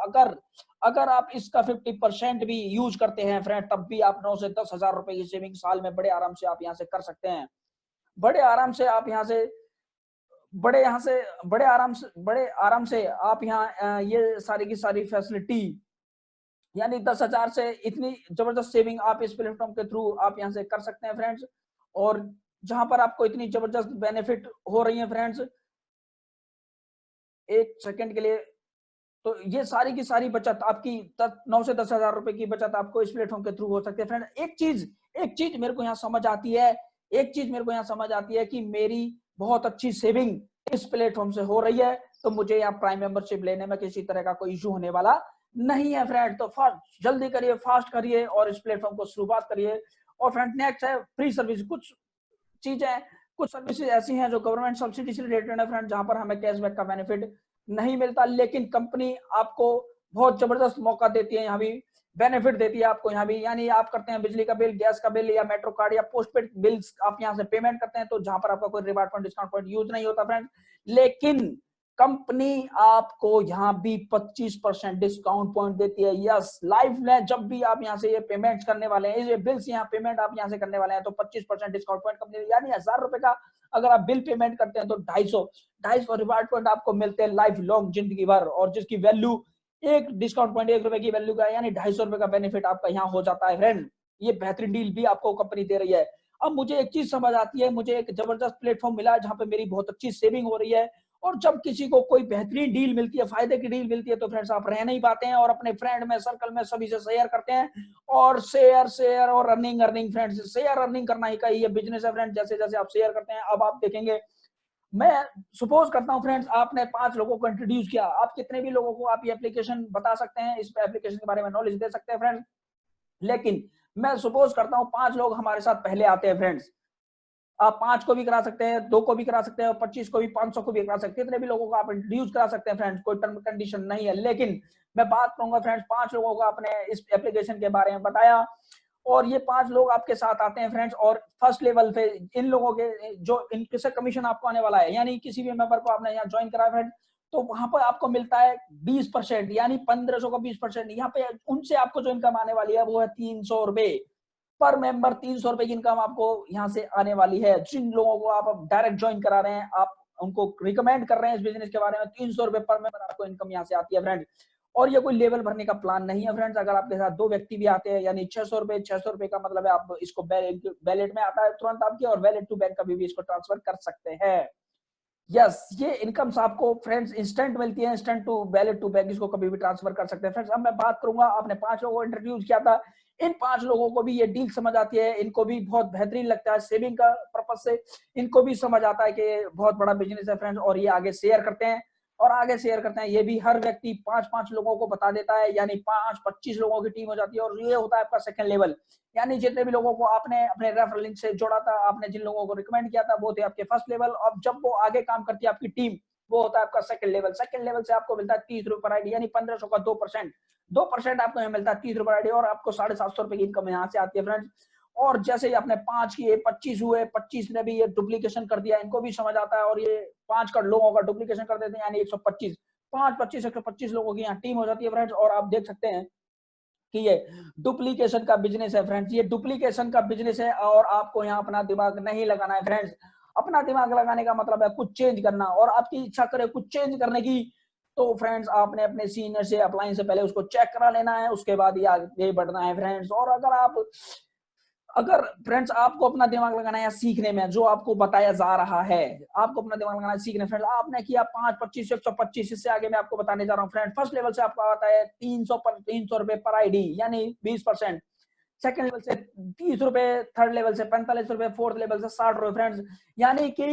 अगर आप इसका 50% भी यूज करते हैं फ्रेंड, तब भी आप 9 से 10 हजार रुपए की सेविंग साल में बड़े आराम से आप यहाँ से कर सकते हैं। बड़े आराम से आप यहाँ से बड़े आराम से आप यहाँ ये सारी की सारी फैसिलिटी, यानी 10 हजार से इतनी जबरदस्त सेविंग आप इस प्लेटफॉर्म के थ्रू आप यहाँ से कर सकते हैं फ्रेंड्स। और जहां पर आपको इतनी जबरदस्त बेनिफिट हो रही है फ्रेंड्स, एक सेकंड के लिए, तो ये सारी की सारी बचत आपकी 9 से 10 हजार रुपए की बचत आपको इस प्लेटफॉर्म के थ्रू हो सकती है फ्रेंड। एक चीज मेरे को यहाँ समझ आती है कि मेरी बहुत अच्छी सेविंग इस प्लेटफॉर्म से हो रही है, तो मुझे यहाँ प्राइम मेंबरशिप लेने में किसी तरह का कोई इशू होने वाला नहीं है फ्रेंड। तो जल्दी करिए, फास्ट करिए और इस प्लेटफॉर्म को शुरुआत करिए। और फ्रेंड नेक्स्ट है फ्री सर्विस। कुछ सर्विसेज ऐसी हैं जो गवर्नमेंट सब्सिडी से रिलेटेड है फ्रेंड, जहां पर हमें कैशबैक का बेनिफिट नहीं मिलता, लेकिन कंपनी आपको बहुत जबरदस्त मौका देती है, यहाँ भी बेनिफिट देती है आपको यहाँ भी। यानी आप करते हैं बिजली का बिल, गैस का बिल या मेट्रो कार्ड या पोस्टपेड बिल्स आप यहाँ से पेमेंट करते हैं, तो जहां पर आपका कोई reward point, discount point use नहीं होता फ्रेंड, लेकिन कंपनी आपको यहाँ भी 25% डिस्काउंट पॉइंट देती है। यस, लाइफ में जब भी आप यहाँ से ये पेमेंट करने वाले हैं, ये बिल्स यहाँ पेमेंट आप यहाँ से करने वाले हैं, तो 25% डिस्काउंट पॉइंट कंपनी, यानी 1000 रुपए का अगर आप बिल पेमेंट करते हैं तो 250 रिवार्ड पॉइंट आपको मिलते हैं लाइफ लॉन्ग, जिंदगी भर, और जिसकी वैल्यू एक डिस्काउंट पॉइंट 1 रुपए की वैल्यू का, यानी 250 रुपए का बेनिफिट आपका यहाँ हो जाता है फ्रेंड। ये बेहतरीन डील भी आपको कंपनी दे रही है। अब मुझे एक चीज समझ आती है, मुझे एक जबरदस्त प्लेटफॉर्म मिला है जहां पे मेरी बहुत अच्छी सेविंग हो रही है, और जब किसी को कोई बेहतरीन डील मिलती है, फायदे की डील मिलती है, तो फ्रेंड्स आप रह नहीं पाते हैं और अपने फ्रेंड में, सर्कल में सभी से शेयर करते हैं। और शेयर और अर्निंग फ्रेंड्स, शेयर अर्निंग करना ही का ये बिजनेस है फ्रेंड्स। जैसे जैसे आप शेयर करते हैं, अब आप देखेंगे, मैं सपोज करता हूं फ्रेंड्स, आपने 5 लोगों को इंट्रोड्यूस किया, आप कितने भी लोगों को आप ये एप्लीकेशन बता सकते हैं, इस एप्लीकेशन के बारे में नॉलेज दे सकते हैं फ्रेंड्स। लेकिन मैं सपोज करता हूं 5 लोग हमारे साथ पहले आते हैं फ्रेंड्स, आप 5 को भी करा सकते हैं, 2 को भी करा सकते हैं, 25 को भी, 500 को भी करा सकते हैं, कितने भी लोगों को आप इंट्रोड्यूस करा सकते हैं फ्रेंड्स, कोई टर्म कंडीशन नहीं है। लेकिन मैं बात करूंगा फ्रेंड्स, 5 लोगों को आपने इस एप्लीकेशन के बारे में बताया, और ये 5 लोग आपके साथ आते हैं फ्रेंड्स, और फर्स्ट लेवल पे इन लोगों के जो इनसे कमीशन आपको आने वाला है, यानी किसी भी मेंबर को आपने यहाँ ज्वाइन करा फ्रेंड, तो वहां पर आपको मिलता है 20%, यानी 1500 का 20%। यहाँ पे उनसे आपको जो इनकम आने वाली है वो है 300 रुपए पर मेंबर। 300 रुपए की इनकम आपको यहाँ से आने वाली है। जिन लोगों को आप डायरेक्ट ज्वाइन करा रहे हैं, आप उनको रिकमेंड कर रहे हैं इस बिजनेस के बारे में, 300 रुपए पर मेंबर आपको इनकम यहाँ से आती है फ्रेंड। और ये कोई लेवल भरने का प्लान नहीं है फ्रेंड्स। अगर आपके साथ 2 व्यक्ति भी आते हैं, यानी 600 रुपए का मतलब है आप इसको वैलेट में आता है तुरंत आपकी, और वैलेट टू बैंक कभी भी इसको ट्रांसफर कर सकते हैं। यस, ये इनकम्स आपको फ्रेंड्स इंस्टेंट मिलती है, instant to wallet to bank, इसको कभी भी ट्रांसफर कर सकते हैं फ्रेंड्स। अब मैं बात करूंगा, आपने 5 लोगों को इंट्रोड्यूस किया था, इन 5 लोगों को भी ये डील समझ आती है, इनको भी बहुत बेहतरीन लगता है, सेविंग का पर्पज से इनको भी समझ आता है कि ये बहुत बड़ा बिजनेस है फ्रेंड्स, और ये आगे शेयर करते हैं। और आगे शेयर करते हैं। ये भी हर व्यक्ति 5-5 लोगों को बता देता है, यानी 5-25 लोगों की टीम हो जाती है। और ये होता है आपका सेकंड लेवल, यानी जितने भी लोगों को आपने अपने रेफरल लिंक से जोड़ा था, आपने जिन लोगों को रिकमेंड किया था, वो थे आपके फर्स्ट लेवल। अब जब वो आगे काम करती है आपकी टीम, वो होता है आपका सेकंड लेवल। सेकंड लेवल से आपको मिलता है 30 रुपए पर आईडी, यानी 1500 का 2% आपको यहाँ मिलता है 30 रुपए आईडी, और आपको 750 रुपए की इनकम यहाँ से आती है फ्रेंड्स। और जैसे ही आपने 5 किए, 25 हुए, 25 ने भी ये डुप्लीकेशन कर दिया, इनको भी समझ आता है, और ये 5 का लोगों का डुप्लीकेशन कर देते हैं, यानी 125, 125 लोगों की यहाँ टीम हो जाती है फ्रेंड्स। और आप देख सकते हैं कि ये डुप्लीकेशन का बिजनेस है फ्रेंड्स, ये डुप्लीकेशन का बिजनेस है। और आपको यहाँ अपना दिमाग नहीं लगाना है फ्रेंड्स। अपना दिमाग लगाने का मतलब है कुछ चेंज करना, और आपकी इच्छा करे कुछ चेंज करने की, तो फ्रेंड्स आपने अपने सीनियर से, अपलाइन से पहले उसको चेक करा लेना है, उसके बाद ही आगे बढ़ना है फ्रेंड्स। और अगर फ्रेंड्स आपको अपना दिमाग लगाना है सीखने में, जो आपको बताया जा रहा है, आपको अपना दिमाग लगाना है सीखने फ्रेंड्स। आपने किया 5, 25, 125, इससे आगे मैं आपको बताने जा रहा हूँ फ्रेंड। फर्स्ट लेवल से आपको आता है 300 रुपए पर आईडी, यानी 20%। सेकंड लेवल से 30 रुपए, थर्ड लेवल से 45 रुपए, फोर्थ लेवल से 60 रुपए फ्रेंड्स। यानी कि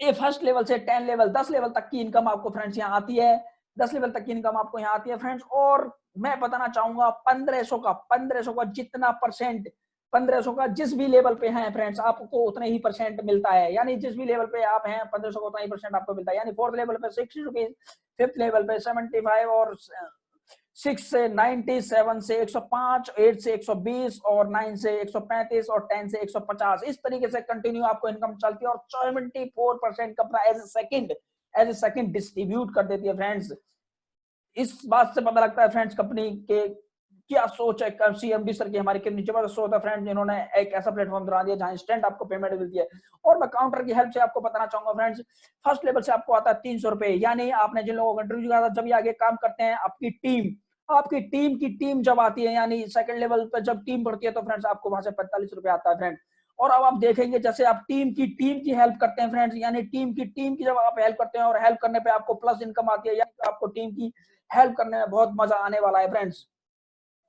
ये फर्स्ट लेवल से 10 लेवल, 10 लेवल तक की इनकम आपको फ्रेंड्स यहाँ आती है। 10 लेवल तक की इनकम आपको यहाँ आती है फ्रेंड्स। और मैं बताना चाहूंगा 1500 का जितना परसेंट, 1500 का जिस भी लेवल पे हैं फ्रेंड्स, आपको उतने ही परसेंट मिलता है। यानी जिस भी लेवल पे आप हैं 1500 का उतना ही परसेंट आपको मिलता है। यानी फोर्थ लेवल पे 60 रुपीज, फिफ्थ लेवल पे 75, और 6 से 90, 7 से 105, 8 से 120, और 9 से 135, और 10 से 150। इस तरीके से कंटिन्यू आपको इनकम चलती है, और 74% अपना एज ए सेकंड डिस्ट्रीब्यूट कर देती है फ्रेंड्स। इस बात से पता लगता है फ्रेंड्स कंपनी के क्या सोच है, सीएमडी सर की हमारी कितनी जबरदस्त सोच है फ्रेंड्स, जिन्होंने एक ऐसा प्लेटफॉर्म बना दिया जहां इंस्टेंट आपको पेमेंट मिलती है। और मैं काउंटर की हेल्प से आपको बताना चाहूंगा फ्रेंड्स, फर्स्ट लेवल से आपको आता है 300 रुपए, यानी आपने जिन लोगों को इंटरव्यू किया था, जब ये आगे काम करते हैं, आपकी टीम की टीम जब आती है, यानी सेकंड लेवल पर जब टीम बढ़ती है, तो फ्रेंड्स आपको वहां से 45 रुपए आता है फ्रेंड्स। और अब आप देखेंगे जैसे आप टीम की हेल्प करते हैं फ्रेंड्स, यानी टीम की जब आप हेल्प करते हैं, और हेल्प करने पे आपको प्लस इनकम आती है, यानी आपको टीम की हेल्प करने में बहुत मजा आने वाला है फ्रेंड्स।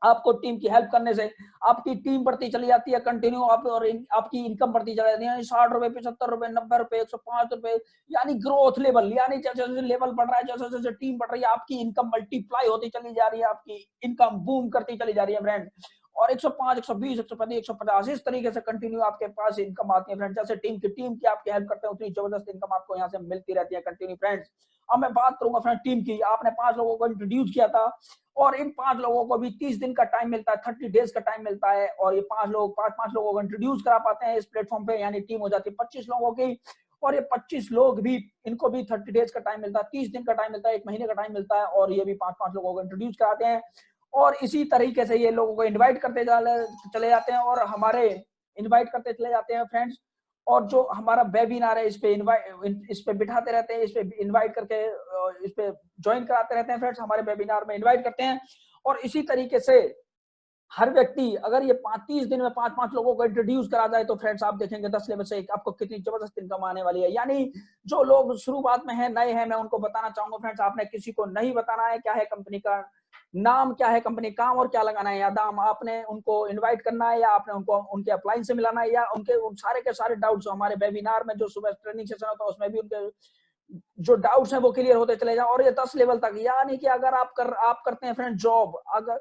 आपको टीम की हेल्प करने से आपकी टीम बढ़ती चली जाती है कंटिन्यू, आपकी इनकम बढ़ती चली जाती है। 60 रुपए, 75 रुपए, 90 रुपए, 105 रुपए, यानी ग्रोथ लेवल, यानी जैसे जैसे लेवल बढ़ रहा है, जैसे जैसे टीम बढ़ रही है, आपकी इनकम मल्टीप्लाई होती चली जा रही है, आपकी इनकम बूम करती चली जा रही है फ्रेंड। और 105, 120, 135, 150 इस तरीके से कंटिन्यू आपके पास इनकम आती है फ्रेंड। जैसे टीम की आपकी हेल्प करते हैं, उतनी जबरदस्त इनकम आपको यहाँ से मिलती रहती है कंटिन्यू फ्रेंड्स। अब मैं बात करूंगा फ्रेंड टीम की। आपने 5 लोगों को इंट्रोड्यूस किया था, और इन 5 लोगों को भी 30 दिन का टाइम मिलता है, 30 डेज का टाइम मिलता है। और ये 5 लोगों को इंट्रोड्यूस करा पाते हैं इस प्लेटफॉर्म पे, यानी टीम हो जाती है 25 लोगों की। और ये 25 लोग भी, इनको भी 30 डेज का टाइम मिलता है, 30 दिन का टाइम मिलता है, 1 महीने का टाइम मिलता है। और ये भी 5-5 लोगों को इंट्रोड्यूस कराते हैं, और इसी तरीके से ये लोगों को इन्वाइट करते चले जाते हैं, और हमारे इन्वाइट करते चले जाते हैं फ्रेंड्स। और जो हमारा वेबिनार है, इस पे बिठाते रहते हैं, इस पे इनवाइट करके इस पे ज्वाइन कराते रहते हैं फ्रेंड्स, हमारे वेबिनार में इनवाइट करते हैं। और इसी तरीके से हर व्यक्ति अगर ये 30 दिन में 5-5 लोगों को इंट्रोड्यूस करा जाए, तो फ्रेंड्स आप देखेंगे 10 लेवल से आपको कितनी जबरदस्त इनकम आने वाली है। यानी जो लोग शुरुआत में है, नए हैं, मैं उनको बताना चाहूंगा फ्रेंड्स, आपने किसी को नहीं बताना है क्या है कंपनी का नाम, क्या है कंपनी काम, और क्या लगाना है या दाम। आपने उनको इनवाइट करना है, या आपने उनको उनके अपलाइन से मिलाना है, या उनके उन सारे के सारे डाउट्स हमारे वेबिनार में जो सुबह ट्रेनिंग सेशन होता है, उसमें भी उनके जो डाउट्स हैं वो क्लियर होते चले जाएं। और ये 10 लेवल तक, यानी कि अगर आप करते हैं फ्रेंड जॉब, अगर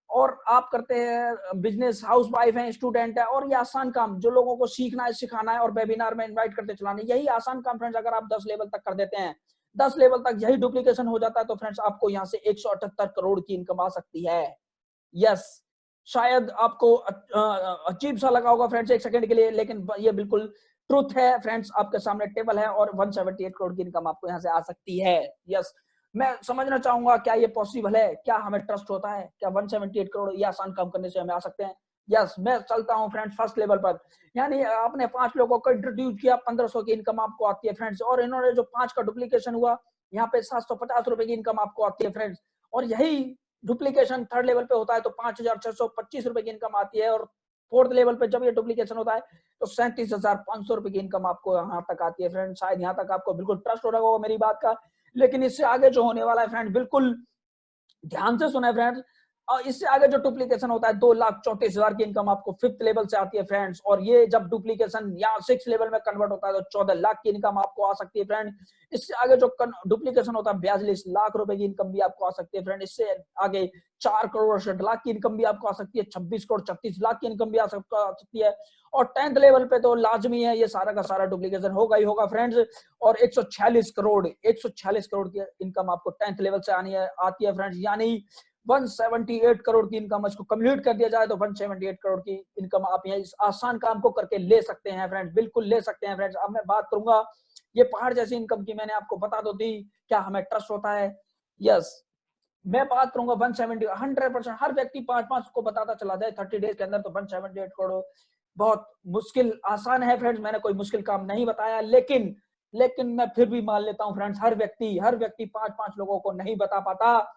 और आप करते हैं बिजनेस, हाउस वाइफ है, स्टूडेंट है, और ये आसान काम जो लोगों को सीखना है, सिखाना है, और वेबिनार में इनवाइट करते चलाना, यही आसान काम फ्रेंड्स अगर आप 10 लेवल तक कर देते हैं, 10 लेवल तक यही डुप्लीकेशन हो जाता है, तो फ्रेंड्स आपको यहाँ से 178 करोड़ की इनकम आ सकती है। यस, शायद आपको अजीब सा लगा होगा फ्रेंड्स 1 सेकंड के लिए, लेकिन ये बिल्कुल ट्रुथ है फ्रेंड्स, आपके सामने टेबल है, और 178 करोड़ की इनकम आपको यहाँ से आ सकती है। यस, मैं समझना चाहूंगा क्या ये पॉसिबल है, क्या हमें ट्रस्ट होता है, क्या 178 करोड़ ये आसान काम करने से हमें आ सकते हैं। यस, मैं चलता हूँ फ्रेंड्स फर्स्ट लेवल पर, यानी आपने 5 लोगों को इंट्रोड्यूस किया, 1500 की इनकम आपको आती है फ्रेंड्स। और इन्होंने जो 5 का डुप्लीकेशन हुआ, यहाँ पे 750 रुपए की इनकम आपको आती है फ्रेंड्स। और यही डुप्लीकेशन थर्ड लेवल पे होता है तो 5,625 रुपए की इनकम आती है। और फोर्थ लेवल पे जब ये डुप्लीकेशन होता है तो 37,500 रुपए की इनकम आपको यहाँ तक आती है फ्रेंड। शायद यहाँ तक आपको बिल्कुल ट्रस्ट हो रहा होगा मेरी बात का, लेकिन इससे आगे जो होने वाला है फ्रेंड, बिल्कुल ध्यान से सुने फ्रेंड्स। और इससे आगे जो डुप्लीकेशन होता है 2,34,000 की इनकम आपको 5th लेवल से आती है फ्रेंड्स। और ये जब डुप्लीकेशन या 6 लेवल में कन्वर्ट होता है तो 14 लाख की इनकम आपको आ सकती है फ्रेंड। इससे आगे जो डुप्लीकेशन होता है 42 लाख रुपए की इनकम भी आपको आ सकती है फ्रेंड। इससे आगे 4 करोड़ 60 लाख की इनकम भी आपको आ सकती है, 26 करोड़ 36 लाख की इनकम भी आ सकती है। और 10th लेवल पे तो लाजमी है ये सारा का सारा डुप्लीकेशन होगा ही होगा फ्रेंड्स। और 146 करोड़ की इनकम आपको 10th लेवल से आती है फ्रेंड्स। यानी 178 करोड़ की इनकम, इसको कम्प्लीट कर दिया जाए तो 178 करोड़ की इनकम आप यहाँ इस आसान काम को करके ले सकते हैं फ्रेंड्स, बिल्कुल ले सकते हैं फ्रेंड्स। अब मैं बात करूंगा ये पहाड़ जैसी इनकम की, मैंने आपको बता दो दी, क्या हमें ट्रस्ट होता है? यस, मैं बात करूंगा 170 100%। हर व्यक्ति 5-5 को बताता चला जाए 30 डेज के अंदर तो 178 करोड़ बहुत मुश्किल, आसान है फ्रेंड्स। मैंने कोई मुश्किल काम नहीं बताया, लेकिन मैं फिर भी मान लेता हूं फ्रेंड्स, हर व्यक्ति 5-5 लोगों को नहीं बता पाता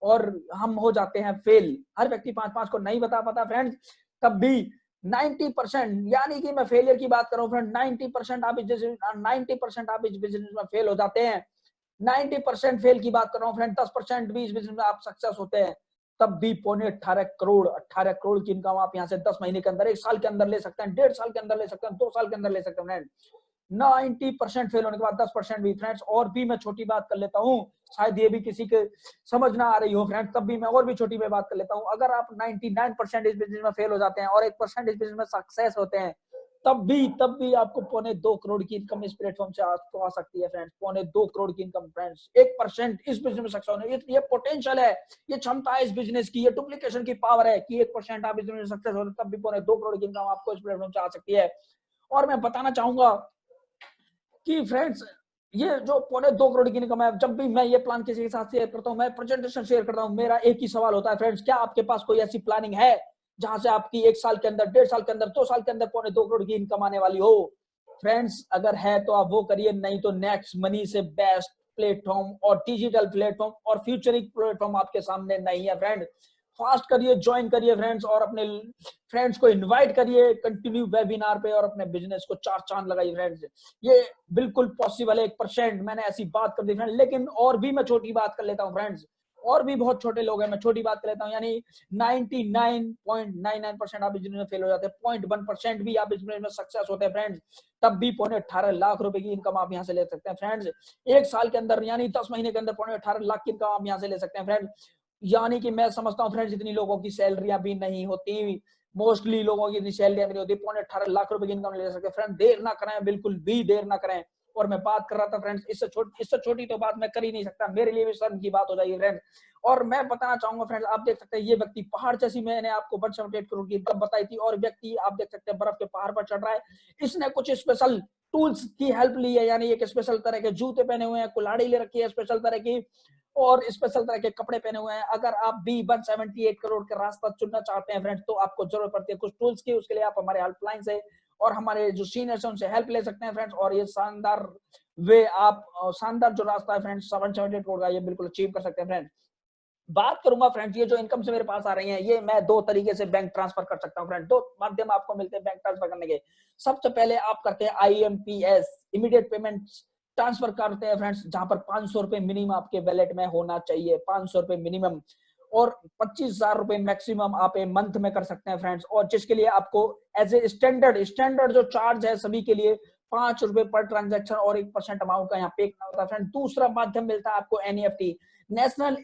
और हम हो जाते हैं फेल। हर व्यक्ति 5-5 को नहीं बता पाता फ्रेंड्स। तब भी 90%, यानी कि मैं फेलियर की बात कर रहा हूं फ्रेंड, 90% आप इस बिजनेस में फेल हो जाते हैं। 90% फेल की बात कर रहा हूँ फ्रेंड, 10% भी इस बिजनेस में आप सक्सेस होते हैं। तब भी 18 करोड़ की इनकम आप यहाँ से 10 महीने के अंदर, 1 साल के अंदर ले सकते हैं, 1.5 साल के अंदर ले सकते हैं, 2 साल के अंदर ले सकते हैं फ्रेंड। 90% फेल होने के बाद 10% भी फ्रेंड्स। और भी मैं छोटी बात कर लेता हूँ, शायद ये भी किसी के समझ ना आ रही हो फ्रेंड्स, तब भी मैं और भी छोटी में बात कर लेता हूँ। अगर आप 99% इस बिजनेस में फेल हो जाते हैं और 1% इस बिजनेस में सक्सेस होते हैं, तब भी आपको 2.25 करोड़ की इनकम इस प्लेटफॉर्म से आपको आ सकती है फ्रेंड्स। 2.25 करोड़ की इनकम फ्रेंड्स, 1% इस बिजनेस में सक्सेस होने, ये पोटेंशियल है, ये क्षमता है इस बिजनेस की, ये डुप्लीकेशन की पावर है कि 1% आप इस बिजनेस में सक्सेस होते तब भी 2.25 करोड़ की इनकम आपको इस प्लेटफॉर्म से आ सकती है। और मैं बताना चाहूंगा कि फ्रेंड्स ये जो 2.25 करोड़ की इनकम है, जब भी मैं ये प्लान किसी के साथ शेयर करता हूँ, मैं प्रेजेंटेशन शेयर करता हूँ, मेरा एक ही सवाल होता है फ्रेंड्स, क्या आपके पास कोई ऐसी प्लानिंग है जहां से आपकी 1 साल के अंदर, 1.5 साल के अंदर, 2 साल के अंदर 2.25 करोड़ की इनकम आने वाली हो? फ्रेंड्स अगर है तो आप वो करिए, नहीं तो नेक्स्ट मनी से बेस्ट प्लेटफॉर्म और डिजिटल प्लेटफॉर्म और फ्यूचरिक प्लेटफॉर्म आपके सामने नहीं है फ्रेंड। फास्ट करिए, ज्वाइन करिए फ्रेंड्स, और अपने फ्रेंड्स को इनवाइट करिए कंटिन्यू वेबिनार पे और अपने बिजनेस को 4 चांद लगाइए फ्रेंड्स। ये बिल्कुल पॉसिबल है, 1%। मैंने ऐसी बात कर दी फ्रेंड, लेकिन और भी मैं छोटी बात कर लेता हूँ फ्रेंड्स, और भी बहुत छोटे लोग हैं, मैं छोटी बात कर लेता हूँ। यानी 99.99% आप बिजनेस में फेल हो जाते हैं, 0.1% भी आप बिजनेस में सक्सेस होते हैं फ्रेंड्स, तब भी 18 लाख रुपए की इनकम आप यहाँ से ले सकते हैं फ्रेंड्स। 1 साल के अंदर यानी 10 महीने के अंदर 18 लाख की इनकम आप यहाँ से ले सकते हैं फ्रेंड्स। यानी कि मैं समझता हूँ फ्रेंड्स, इतनी लोगों की सैलरियां भी नहीं होती, मोस्टली लोगों की इतनी सैलरियां भी नहीं होती, 18 लाख रुपए की इनकम ले सकते हैं फ्रेंड। देर ना करें, बिल्कुल भी देर ना करें। और मैं बात कर रहा था फ्रेंड्स, इससे छोटी तो बात मैं कर ही नहीं सकता, मेरे लिए भी शर्म की बात हो जाएगी फ्रेंड्स। और मैं बताना चाहूंगा फ्रेंड्स, आप देख सकते हैं ये व्यक्ति पहाड़ जैसी, मैंने आपको 178 करोड़ की इनकम बताई थी, और व्यक्ति आप देख सकते हैं बर्फ के पहाड़ पर चढ़ रहा है। इसने कुछ स्पेशल टूल्स की हेल्प ली है, यानी एक स्पेशल तरह के जूते पहने हुए हैं, कुल्हाड़ी ले रखी है स्पेशल तरह की, और स्पेशल तरह के कपड़े पहने हुए हैं। अगर आप भी 178 करोड़ का रास्ता चुनना चाहते हैं फ्रेंड्स, तो आपको जरूरत पड़ती है कुछ टूल्स की। उसके लिए आप हमारे हेल्पलाइन से और हमारे जो सीनियर्स हैं उनसे हेल्प ले सकते हैं फ्रेंड्स। और ये शानदार जो रास्ता है फ्रेंड्स 778 करोड़ का, ये बिल्कुल अचीव कर सकते हैं फ्रेंड्स। बात करूंगा फ्रेंड्स, ये जो इनकम से मेरे पास आ रही है, ये मैं 2 तरीके से बैंक ट्रांसफर कर सकता हूँ फ्रेंड। 2 माध्यम आपको मिलते हैं बैंक ट्रांसफर करने के। सबसे पहले आप करते हैं IMPS, इमीडिएट पेमेंट ट्रांसफर करते हैं फ्रेंड्स, जहां पर 500 रुपए मिनिमम आपके वैलेट में होना चाहिए, 500 रुपए मिनिमम, और 25,000 रुपए मैक्सिमम आप मंथ में कर सकते हैं फ्रेंड्स। और जिसके लिए आपको एज ए स्टैंडर्ड जो चार्ज है सभी के लिए 5 रुपए पर ट्रांजैक्शन और 1% अमाउंट का यहाँ पे करना होता है फ्रेंड। दूसरा माध्यम मिलता है आपको NEFT, national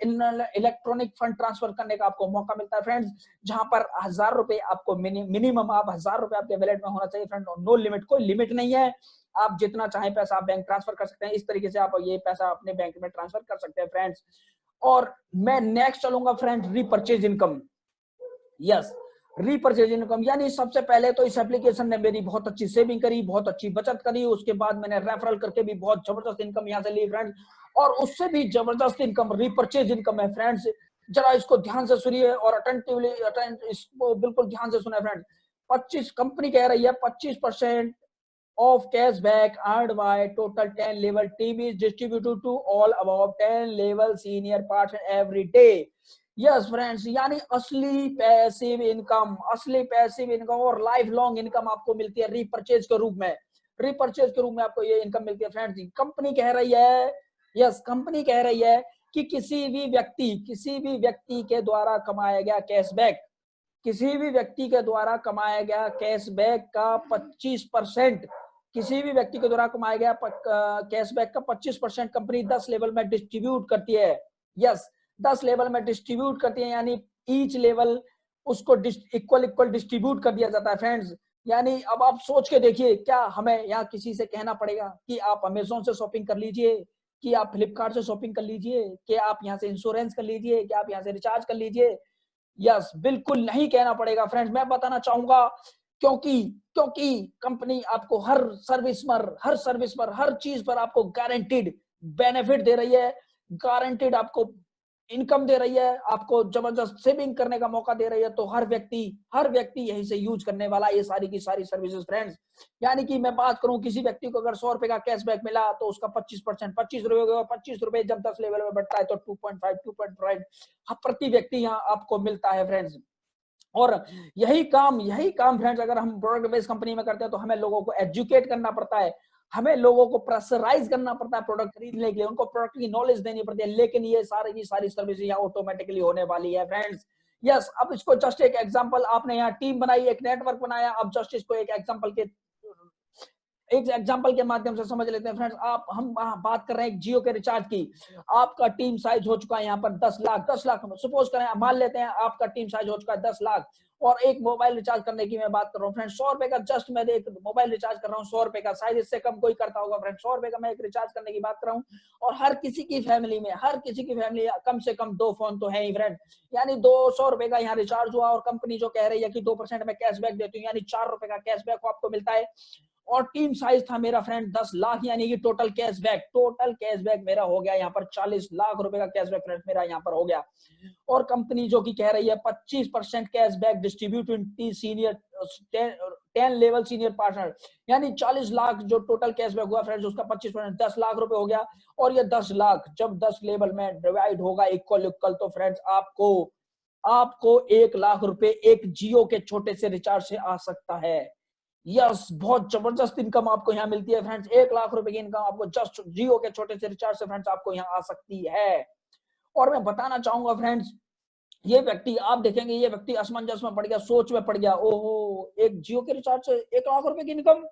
electronic fund transfer करने का आपको मौका मिलता है फ्रेंड्स, जहां पर 1,000 रुपए आपको मिनिमम आप 1,000 रुपए आपके वैलेट में होना चाहिए फ्रेंड। नो लिमिट, कोई लिमिट नहीं है, आप जितना चाहें पैसा आप बैंक ट्रांसफर कर सकते हैं। इस तरीके से आप ये पैसा अपने बैंक में ट्रांसफर कर सकते हैं फ्रेंड्स। और मैं नेक्स्ट चलूंगा friend, repurchase income. Yes, repurchase income, यानी सबसे पहले तो इस एप्लीकेशन ने मेरी बहुत अच्छी सेविंग करी, बहुत अच्छी बचत करी, उसके बाद मैंने रेफरल करके भी बहुत जबरदस्त इनकम यहाँ से ली फ्रेंड्स, और उससे भी जबरदस्त इनकम रीपर्चेज इनकम है फ्रेंड्स। जरा इसको ध्यान से सुनिए और इसको बिल्कुल ध्यान से सुनिए फ्रेंड्स। 25 कंपनी कह रही है 25% of cashback earned by total 10 level team is distributed to all above 10 level senior partner every day. Yes friends, यानी असली पैसिव इनकम और लाइफ लॉन्ग इनकम आपको मिलती है रीपर्चेज के रूप में। रीपर्चेज के रूप में आपको ये इनकम मिलती है फ्रेंड्स। कंपनी कह रही है कि किसी भी व्यक्ति के द्वारा कमाया गया कैशबैक, किसी भी व्यक्ति के द्वारा कमाया गया कैशबैक का 25%, किसी भी व्यक्ति के द्वारा कमाया गया कैशबैक का 25% कंपनी 10 लेवल में डिस्ट्रीब्यूट करती है। यस, 10 लेवल में डिस्ट्रीब्यूट करती है, यानी ईच लेवल उसको इक्वल डिस्ट्रीब्यूट कर दिया जाता है फ्रेंड्स। यानी अब आप सोच के देखिए, क्या हमें यहाँ किसी से कहना पड़ेगा कि आप अमेजोन से शॉपिंग कर लीजिए, कि आप फ्लिपकार्ट से शॉपिंग कर लीजिए, कि आप यहाँ से इंश्योरेंस कर लीजिए, कि आप यहाँ से रिचार्ज कर लीजिए? यस, बिल्कुल नहीं कहना पड़ेगा फ्रेंड्स। मैं बताना चाहूंगा क्योंकि क्योंकि कंपनी आपको हर सर्विस पर, हर चीज पर आपको गारंटीड बेनिफिट दे रही है, गारंटीड आपको इनकम दे रही है, आपको जबरदस्त सेविंग करने का मौका दे रही है। तो हर व्यक्ति यहीं से यूज करने वाला ये सारी की सारी सर्विसेज फ्रेंड्स। यानी कि मैं बात करूं, किसी व्यक्ति को अगर 100 रुपए का कैशबैक मिला तो उसका 25% 25 रुपए, 25 रुपए जब 10 लेवल में बढ़ता है तो 2.5 प्रति व्यक्ति यहाँ आपको मिलता है फ्रेंड्स। और यही काम फ्रेंड्स अगर हम प्रोडक्ट बेस्ड कंपनी में करते हैं तो हमें लोगों को एजुकेट करना पड़ता है, हमें लोगों को प्रेशराइज करना पड़ता है प्रोडक्ट खरीदने के लिए, उनको प्रोडक्ट की नॉलेज देनी पड़ती है। लेकिन ये सारी की सारी सर्विस यहाँ ऑटोमेटिकली होने वाली है फ्रेंड्स। यस, अब इसको जस्ट एक एग्जांपल, आपने यहाँ टीम बनाई, एक नेटवर्क बनाया, अब जस्ट इसको एक एग्जांपल के माध्यम से समझ लेते हैं फ्रेंड्स। हम बात कर रहे हैं जियो के रिचार्ज की। आपका टीम साइज हो चुका है यहाँ पर 10 लाख, सपोज करें, मान लेते हैं आपका टीम साइज हो चुका है 10 लाख, और एक मोबाइल रिचार्ज करने की मैं बात कर रहा हूँ फ्रेंड्स। 100 रुपए का जस्ट मैं एक मोबाइल रिचार्ज कर रहा हूँ, 100 रुपए का, शायद इससे कम कोई करता होगा फ्रेंड्स। 100 रुपए का मैं एक रिचार्ज करने की बात कर रहा हूँ, और हर किसी की फैमिली कम से कम 2 फोन तो है ही फ्रेंड। यानी 200 रुपए का यहाँ रिचार्ज हुआ, और कंपनी जो कह रही है कि 2% में कैशबैक देती हूँ, यानी 4 रुपए का कैशबैक आपको मिलता है। और टीम साइज था मेरा फ्रेंड 10 लाख, यानी कि टोटल कैशबैक मेरा हो गया यहाँ पर 40 लाख रुपए का कैशबैक फ्रेंड मेरा यहाँ पर हो गया। और कंपनी जो कि कह रही है 25% कैशबैक डिस्ट्रीब्यूट इन सीनियर 10 लेवल सीनियर पार्टनर, यानी 40 लाख जो टोटल कैशबैक हुआ फ्रेंड्स, उसका 25% 10 लाख रुपए हो गया। और ये 10 लाख जब 10 लेवल में डिवाइड होगा इक्वल, तो फ्रेंड्स आपको 1 लाख रुपए एक जियो के छोटे से रिचार्ज से आ सकता है। यस, बहुत जबरदस्त इनकम आपको यहाँ मिलती है फ्रेंड्स। 1 लाख रुपए की इनकम आपको जस्ट जियो के छोटे से रिचार्ज से फ्रेंड्स आपको यहाँ आ सकती है। और मैं बताना चाहूंगा फ्रेंड्स, ये व्यक्ति आप देखेंगे, ये व्यक्ति असमंजस में पड़ गया, सोच में पड़ गया, ओहो, एक जियो के रिचार्ज से 1 लाख रुपए की इनकम।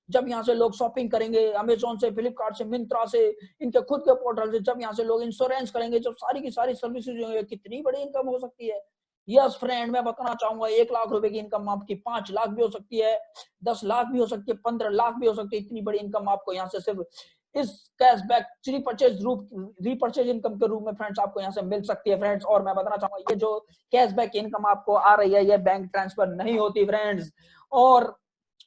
जब यहाँ से लोग शॉपिंग करेंगे अमेजोन से, फ्लिपकार्ट से, मिंत्रा से, इनके खुद के पोर्टल से, जब यहाँ से लोग इंश्योरेंस करेंगे, जब सारी की सारी सर्विसेज होंगे, कितनी बड़ी इनकम हो सकती है। यस फ्रेंड, मैं बताना चाहूंगा 1 लाख रुपए की इनकम आपकी 5 लाख भी हो सकती है, 10 लाख भी हो सकती है, 15 लाख भी हो सकती है। इतनी बड़ी इनकम आपको यहाँ से सिर्फ इस कैशबैक रीपर्चेज इनकम के रूप में फ्रेंड्स आपको यहाँ से मिल सकती है फ्रेंड्स। और मैं बताना चाहूंगा, ये जो कैशबैक इनकम आपको आ रही है, ये बैंक ट्रांसफर नहीं होती फ्रेंड्स। और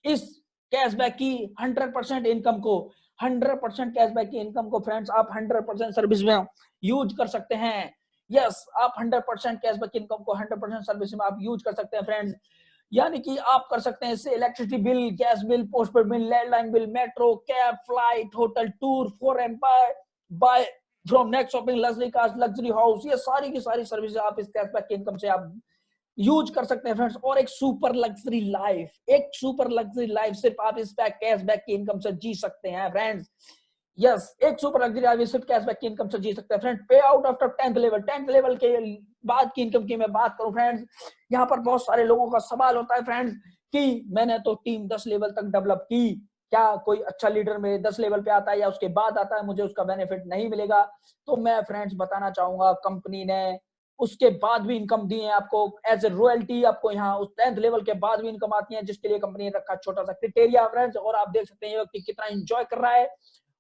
इस कैशबैक की 100% इनकम को 100% कैशबैक की इनकम को फ्रेंड्स आप 100% सर्विस में यूज कर सकते हैं। यस, आप 100% कैशबैक इनकम को 100% सर्विस में आप यूज कर सकते हैं फ्रेंड्स। यानी कि आप कर सकते हैं इससे electricity bill, gas bill, postpaid bill, landline bill, metro, cab, flight, hotel, tour, for and buy from next shopping, luxury cars, luxury house, ये सारी की सारी सर्विस आप इस कैशबैक की इनकम से आप यूज कर सकते हैं फ्रेंड्स। और एक सुपर लग्जरी लाइफ सिर्फ आप इस कैशबैक की इनकम से जी सकते हैं फ्रेंड्स। यस, एक सुपर लग्जरी लाइफ सिर्फ कैशबैक की इनकम से जी सकते हैं फ्रेंड्स। पे आउट आफ्टर 10th लेवल के बाद की इनकम की मैं बात करूं फ्रेंड्स, यहाँ पर बहुत सारे लोगों का सवाल होता है फ्रेंड्स कि मैंने तो टीम 10 लेवल तक डेवलप की, क्या कोई अच्छा लीडर मेरे 10 लेवल पे आता है या उसके बाद आता है, मुझे उसका बेनिफिट नहीं मिलेगा? तो मैं फ्रेंड्स बताना चाहूंगा, कंपनी ने उसके बाद भी इनकम दी है आपको एज ए रॉयल्टी। आपको यहाँ उस 10th लेवल के बाद भी इनकम आती है, जिसके लिए कंपनी ने रखा छोटा सा क्राइटेरिया फ्रेंड्स। और आप देख सकते हैं ये व्यक्ति कितना एंजॉय कर रहा है,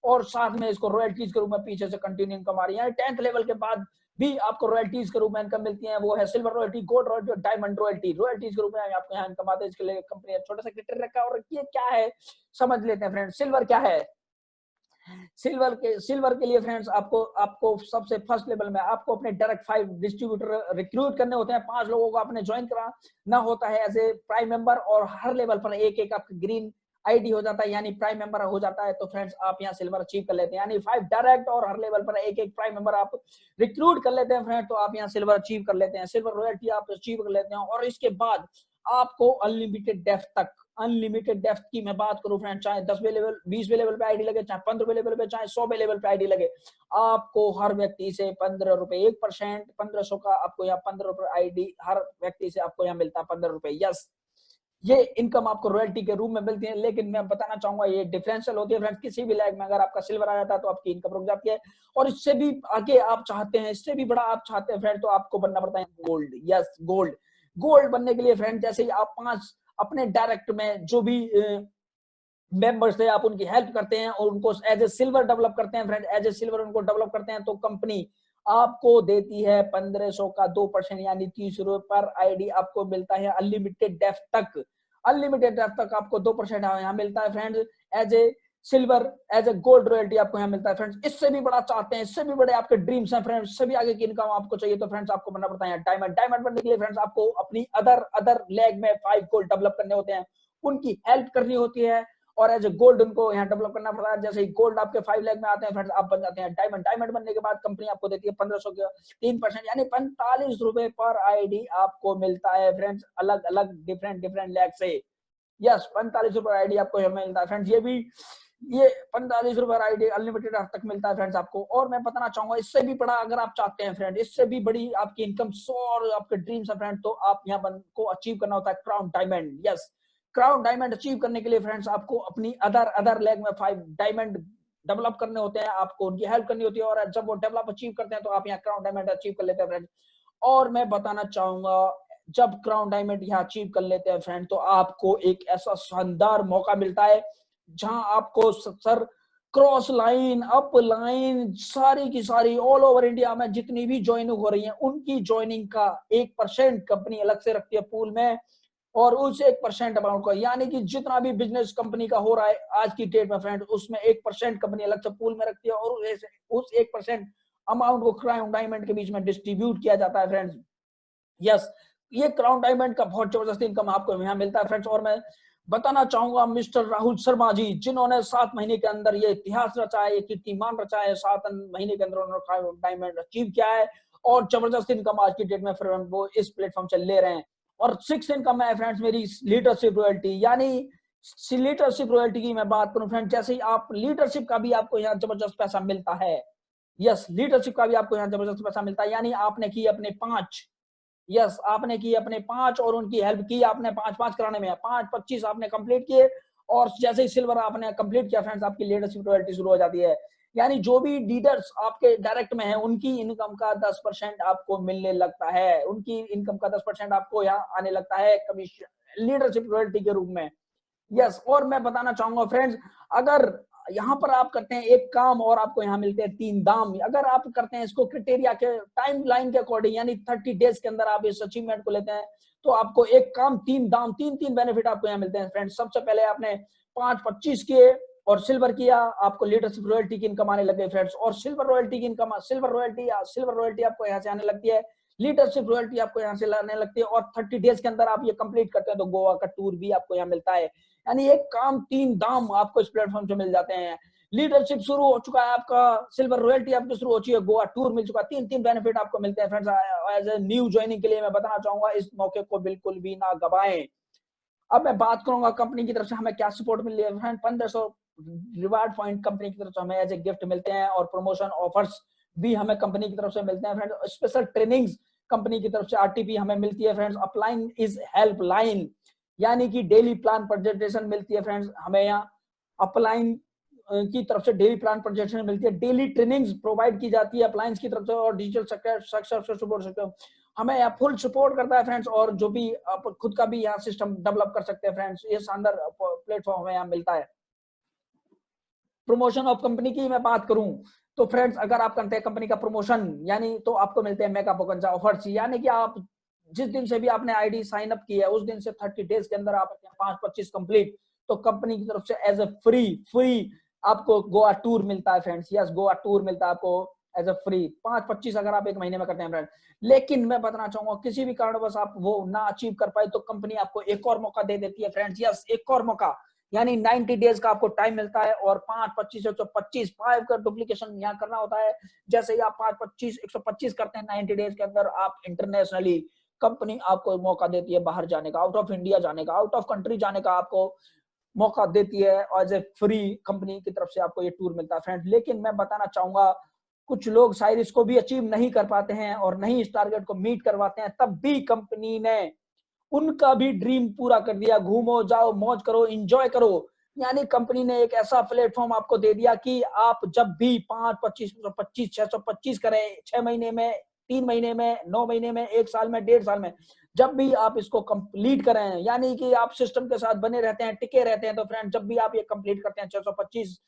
और साथ में इसको रॉयल्टीज के रूप में पीछे से कंटिन्यू इनकम आ रही है। 10th लेवल के बाद भी आपको रॉयल्टीज के रूप में इनकम मिलती है, वो है सिल्वर रॉयल्टी, गोल्ड रॉयल्टी और डायमंड रॉयल्टी। रॉयल्टीज के रूप में आपको यहाँ इनकम आते हैं, इसके लिए कंपनी ने छोटा सा क्राइटेरिया रखा है। और ये क्या है समझ लेते हैं फ्रेंड्स। सिल्वर क्या है? सिल्वर के लिए फ्रेंड्स आपको सबसे फर्स्ट लेवल में आपको अपने डायरेक्ट 5 डिस्ट्रीब्यूटर रिक्रूट करने होते हैं, 5 लोगों को आपने ज्वाइन कराना होता है एज ए प्राइम मेंबर। और हर लेवल पर एक आपका ग्रीन आईडी हो जाता है, यानी प्राइम मेंबर हो जाता है। तो फ्रेंड्स आप यहाँ सिल्वर अचीव कर लेते हैं, यानी 5 डायरेक्ट और हर लेवल पर एक प्राइम मेंबर आप रिक्रूट कर लेते हैं फ्रेंड्स, तो आप यहाँ सिल्वर अचीव कर लेते हैं, सिल्वर रॉयल्टी आप अचीव कर लेते हैं। और इसके बाद आपको अनलिमिटेड डेप्थ तक अनलिमिटेड डेप्थ की मैं बात करूं फ्रेंड, चाहे 10वें लेवल 20वें लेवल पे आईडी लगे, चाहे 15वें लेवल पे, चाहे 100वें लेवल पे आईडी लगे, आपको हर व्यक्ति से 15 रुपए 1%, 1500 का आपको यहाँ 15 रुपए आईडी हर व्यक्ति से आपको यहाँ मिलता है 15 रुपए। यस, ये इनकम आपको रॉयल्टी के रूप में मिलती है। लेकिन मैं बताना चाहूंगा ये डिफरेंशियल होती है फ्रेंड्स, किसी भी लैग में अगर आपका सिल्वर आ जाता है तो आपकी इनकम रुक जाती है, और इससे भी आगे आप चाहते हैं, इससे भी बड़ा आप चाहते हैं फ्रेंड, तो आपको बनना पड़ता है गोल्ड। Yes, gold. गोल्ड बनने के लिए फ्रेंड जैसे ही आप 5 अपने डायरेक्ट में जो भी मेंबर्स थे आप उनकी हेल्प करते हैं और उनको एज ए सिल्वर डेवलप करते हैं फ्रेंड, एज ए सिल्वर उनको डेवलप करते हैं, तो कंपनी आपको देती है 1500 का 2%, यानी 30 रुपए पर आईडी आपको मिलता है अनलिमिटेड डेफ तक। अनलिमिटेड डेफ तक आपको 2% यहाँ मिलता है friends, as a silver, as a gold royalty आपको यहाँ मिलता है फ्रेंड्स। इससे भी बड़ा चाहते हैं, इससे भी बड़े आपके ड्रीम्स हैं फ्रेंड्स, इससे भी आगे की इनकम आपको चाहिए, तो फ्रेंड्स आपको बनना पड़ता है डायमंड। डायमंड बनने के लिए फ्रेंड्स आपको अपनी अदर लेग में 5 गोल्ड डेवलप करने होते हैं, उनकी हेल्प करनी होती है, और एज ए गोल्ड उनको यहाँ डेवलप करना पड़ता है। जैसे ही गोल्ड आपके 5 लाख में आते हैं फ्रेंड्स, आप बन जाते हैं डायमंड। डायमंड बनने के बाद कंपनी आपको देती है 1500 के 3%, यानी 45 रुपए पर आईडी आपको मिलता है फ्रेंड्स, अलग अलग डिफरेंट लैग से। यस, 45 रुपए आईडी आपको यहाँ मिलता है फ्रेंड्स, ये 45 रुपए आईडी अनलिमिटेड तक मिलता है फ्रेंड्स आपको। और मैं बताना चाहूंगा इससे भी बड़ा अगर आप चाहते हैं फ्रेंड, इससे भी बड़ी आपकी इनकम और आपके ड्रीम्स है फ्रेंड, तो आप यहाँ को अचीव करना होता है crown diamond. Yes, crown diamond achieve करने के लिए फ्रेंड्स आपको अपनी अदर लेग में 5 डायमंड डेवलप करने होते हैं, आपको उनकी हेल्प करनी होती है, और जब वो डेवलप अचीव करते हैं तो आप यहाँ क्राउन डायमंड अचीव कर लेते हैं फ्रेंड्स। और मैं बताना चाहूंगा जब क्राउन डायमंड यहाँ अचीव कर लेते हैं फ्रेंड, तो आपको एक ऐसा शानदार मौका मिलता है जहां आपको sir cross line, up line, सारी की सारी ऑल ओवर इंडिया में जितनी भी ज्वाइनिंग हो रही है उनकी ज्वाइनिंग का 1% कंपनी अलग से रखती है पूल में, और उस 1% अमाउंट को, यानी कि जितना भी बिजनेस कंपनी का हो रहा है आज की डेट में फ्रेंड, उसमें 1% कंपनी अलग से पूल में रखती है, और उस 1% अमाउंट को क्राउन डायमंड के बीच में डिस्ट्रीब्यूट किया जाता है फ्रेंड्स। यस, ये क्राउन डायमंड का बहुत जबरदस्त इनकम आपको यहाँ मिलता है फ्रेंड्स। और मैं बताना चाहूंगा मिस्टर राहुल शर्मा जी, जिन्होंने 7 महीने के अंदर ये इतिहास रचा है, ये कीर्तिमान रचा है, 7 महीने के अंदर उन्होंने डायमंड अचीव किया है, और जबरदस्त इनकम आज की डेट में फ्रेंड वो इस प्लेटफॉर्म से ले रहे हैं। और 6 इनकम है फ्रेंड्स मेरी लीडरशिप रॉयल्टी, यानी लीडरशिप रॉयल्टी की मैं बात करूं फ्रेंड, जैसे ही आप लीडरशिप का भी आपको यहाँ जबरदस्त पैसा मिलता है। यस, लीडरशिप का भी आपको यहाँ जबरदस्त पैसा मिलता है, यानी आपने की अपने 5, यस आपने की अपने 5 और उनकी हेल्प की आपने 5-5 कराने में, 5-25 आपने कंप्लीट किए, और जैसे ही सिल्वर आपने कंप्लीट किया फ्रेंड्स, आपकी लीडरशिप रॉयल्टी शुरू हो जाती है। यानी जो भी लीडर्स आपके डायरेक्ट में है उनकी इनकम का 10% आपको मिलने लगता है, उनकी इनकम का 10% आपको यहाँ आने लगता है कमीशन लीडरशिप रॉयल्टी के रूप में। यस, और मैं बताना चाहूंगा फ्रेंड्स, अगर यहाँ पर आप करते हैं एक काम और आपको यहाँ मिलते हैं 3 दाम, अगर आप करते हैं इसको क्राइटेरिया के टाइम लाइन के अकॉर्डिंग, यानी 30 डेज के अंदर आप इस अचीवमेंट को लेते हैं, तो आपको एक काम 3 दाम, 3 बेनिफिट आपको यहाँ मिलते हैं फ्रेंड्स। सबसे पहले आपने 5-25 किए और सिल्वर किया, आपको लीडरशिप रॉयल्टी की इनकम आने लग गई फ्रेंड्स, और सिल्वर रॉयल्टी की इनकम, सिल्वर रॉयल्टी आपको यहाँ से आने लगती है, लीडरशिप रॉयल्टी आपको यहाँ से लाने लगती है, और 30 डेज के अंदर आप ये कंप्लीट करते हैं तो गोवा का टूर भी आपको यहाँ मिलता है। यानी एक काम 3 दाम आपको इस प्लेटफॉर्म से मिल जाते हैं। लीडरशिप शुरू हो चुका है आपका, सिल्वर रॉयल्टी आपकी शुरू हो चुकी है, गोवा टूर मिल चुका है, 3 बेनिफिट आपको मिलते हैं friends. As a new joining के लिए मैं बताना चाहूंगा इस मौके को बिल्कुल भी ना गवाएं। अब मैं बात करूंगा कंपनी की तरफ से हमें क्या सपोर्ट मिल रही है फ्रेंड। 1500 रिवार्ड पॉइंट कंपनी की तरफ से हमें एज ए गिफ्ट मिलते हैं, और प्रमोशन ऑफर्स भी हमें कंपनी की तरफ से मिलते हैं फ्रेंड। स्पेशल ट्रेनिंग्स कंपनी की तरफ से आरटीपी हमें मिलती है friends. Upline is help line, यानी कि डेली प्लान प्रेजेंटेशन मिलती है फ्रेंड्स हमें यहाँ अपलाइन की तरफ से, डेली प्लान प्रेजेंटेशन मिलती है, डेली ट्रेनिंग्स प्रोवाइड की जाती है अप्लायंस की तरफ से, और डिजिटल सक्सेस सपोर्ट हमें यहाँ फुल सपोर्ट करता है फ्रेंड्स। और जो भी आप खुद का भी यहाँ सिस्टम डेवलप कर सकते हैं फ्रेंड्स, ये शानदार प्लेटफॉर्म हमें यहाँ मिलता है। प्रमोशन ऑफ कंपनी की मैं बात करूं तो फ्रेंड्स, अगर आप करते हैं कंपनी का प्रमोशन, यानी तो आपको मिलते हैं मेगा बोकंजा ऑफर्स, यानी कि आप जिस दिन से भी आपने आईडी साइन अप की है उस दिन से 30 डेज के अंदर आप 5-25 कंप्लीट, तो कंपनी की तरफ से एज ए फ्री आपको गोवा टूर मिलता है फ्रेंड्स। यस, गोवा टूर मिलता है आपको एज ए फ्री, 5-25 अगर आप एक महीने में करते हैं फ्रेंड। लेकिन मैं बताना चाहूंगा किसी भी कारणवश आप वो ना अचीव कर पाए तो कंपनी आपको एक और मौका दे देती है फ्रेंड्स। यस, एक और मौका, यानी 90 डेज का आपको टाइम मिलता है, और 5-25 125 5 का डुप्लीकेशन यहाँ करना होता है। जैसे ही आप 5-25 125 करते हैं 90 डेज के अंदर, आप इंटरनेशनली कंपनी आपको मौका देती है बाहर जाने का, आउट ऑफ इंडिया जाने का, आउट ऑफ कंट्री जाने का आपको मौका देती है, एज ए फ्री कंपनी की तरफ से आपको ये टूर मिलता है फ्रेंड्स। लेकिन मैं बताना चाहूंगा कुछ लोग शायद इसको भी अचीव नहीं कर पाते हैं और नहीं इस टारगेट को मीट करवाते हैं, तब भी कंपनी ने उनका भी ड्रीम पूरा कर दिया। घूमो, जाओ, मौज करो, एंजॉय करो। यानी कंपनी ने एक ऐसा प्लेटफॉर्म आपको दे दिया कि आप जब भी 5, 25, 25, 625 करें, 6 महीने में, 3 महीने में, 9 महीने में, 1 साल में, 1.5 साल में, जब भी आप इसको कंप्लीट करें, यानी कि आप सिस्टम के साथ बने रहते हैं, टिके रहते हैं, तो फ्रेंड जब भी आप ये कंप्लीट करते हैं 625,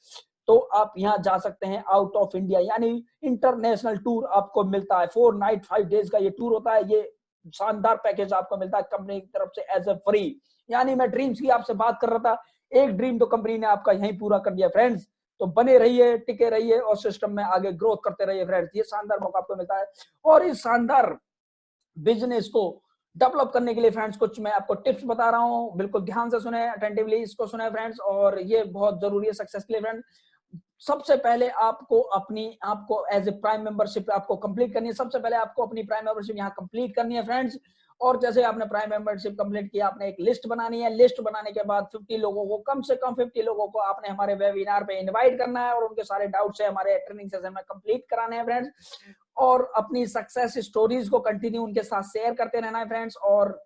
तो आप यहाँ जा सकते हैं आउट ऑफ इंडिया, यानी इंटरनेशनल टूर आपको मिलता है। 4 नाइट 5 डेज का ये टूर होता है। ये शानदार पैकेज आपको मिलता है कंपनी की तरफ से एज ए फ्री। यानी मैं ड्रीम्स की आपसे बात कर रहा था, एक ड्रीम तो कंपनी ने आपका यहीं पूरा कर दिया फ्रेंड्स। तो बने रहिए, टिके रहिए और सिस्टम में आगे ग्रोथ करते रहिए फ्रेंड्स। ये शानदार मौका आपको मिलता है और इस शानदार बिजनेस को डेवलप करने के लिए फ्रेंड्स कुछ मैं आपको टिप्स बता रहा हूं, बिल्कुल ध्यान से सुने, अटेंटिवली इसको सुने फ्रेंड्स, और ये बहुत जरूरी है सक्सेस के लिए फ्रेंड्स। सबसे पहले आपको एज ए प्राइम मेंबरशिप आपको कंप्लीट करनी है। सबसे पहले आपको अपनी प्राइम मेंबरशिप यहाँ कंप्लीट करनी है फ्रेंड्स। और जैसे आपने प्राइम मेंबरशिप कंप्लीट किया, आपने एक लिस्ट बनानी है। लिस्ट बनाने के बाद 50 लोगों को, कम से कम 50 लोगों को आपने हमारे वेबिनार पे इनवाइट करना है और उनके सारे डाउट्स है हमारे ट्रेनिंग सेशन में कंप्लीट कराने हैं फ्रेंड्स। और अपनी सक्सेस स्टोरीज को कंटिन्यू उनके साथ शेयर करते रहना है फ्रेंड्स। और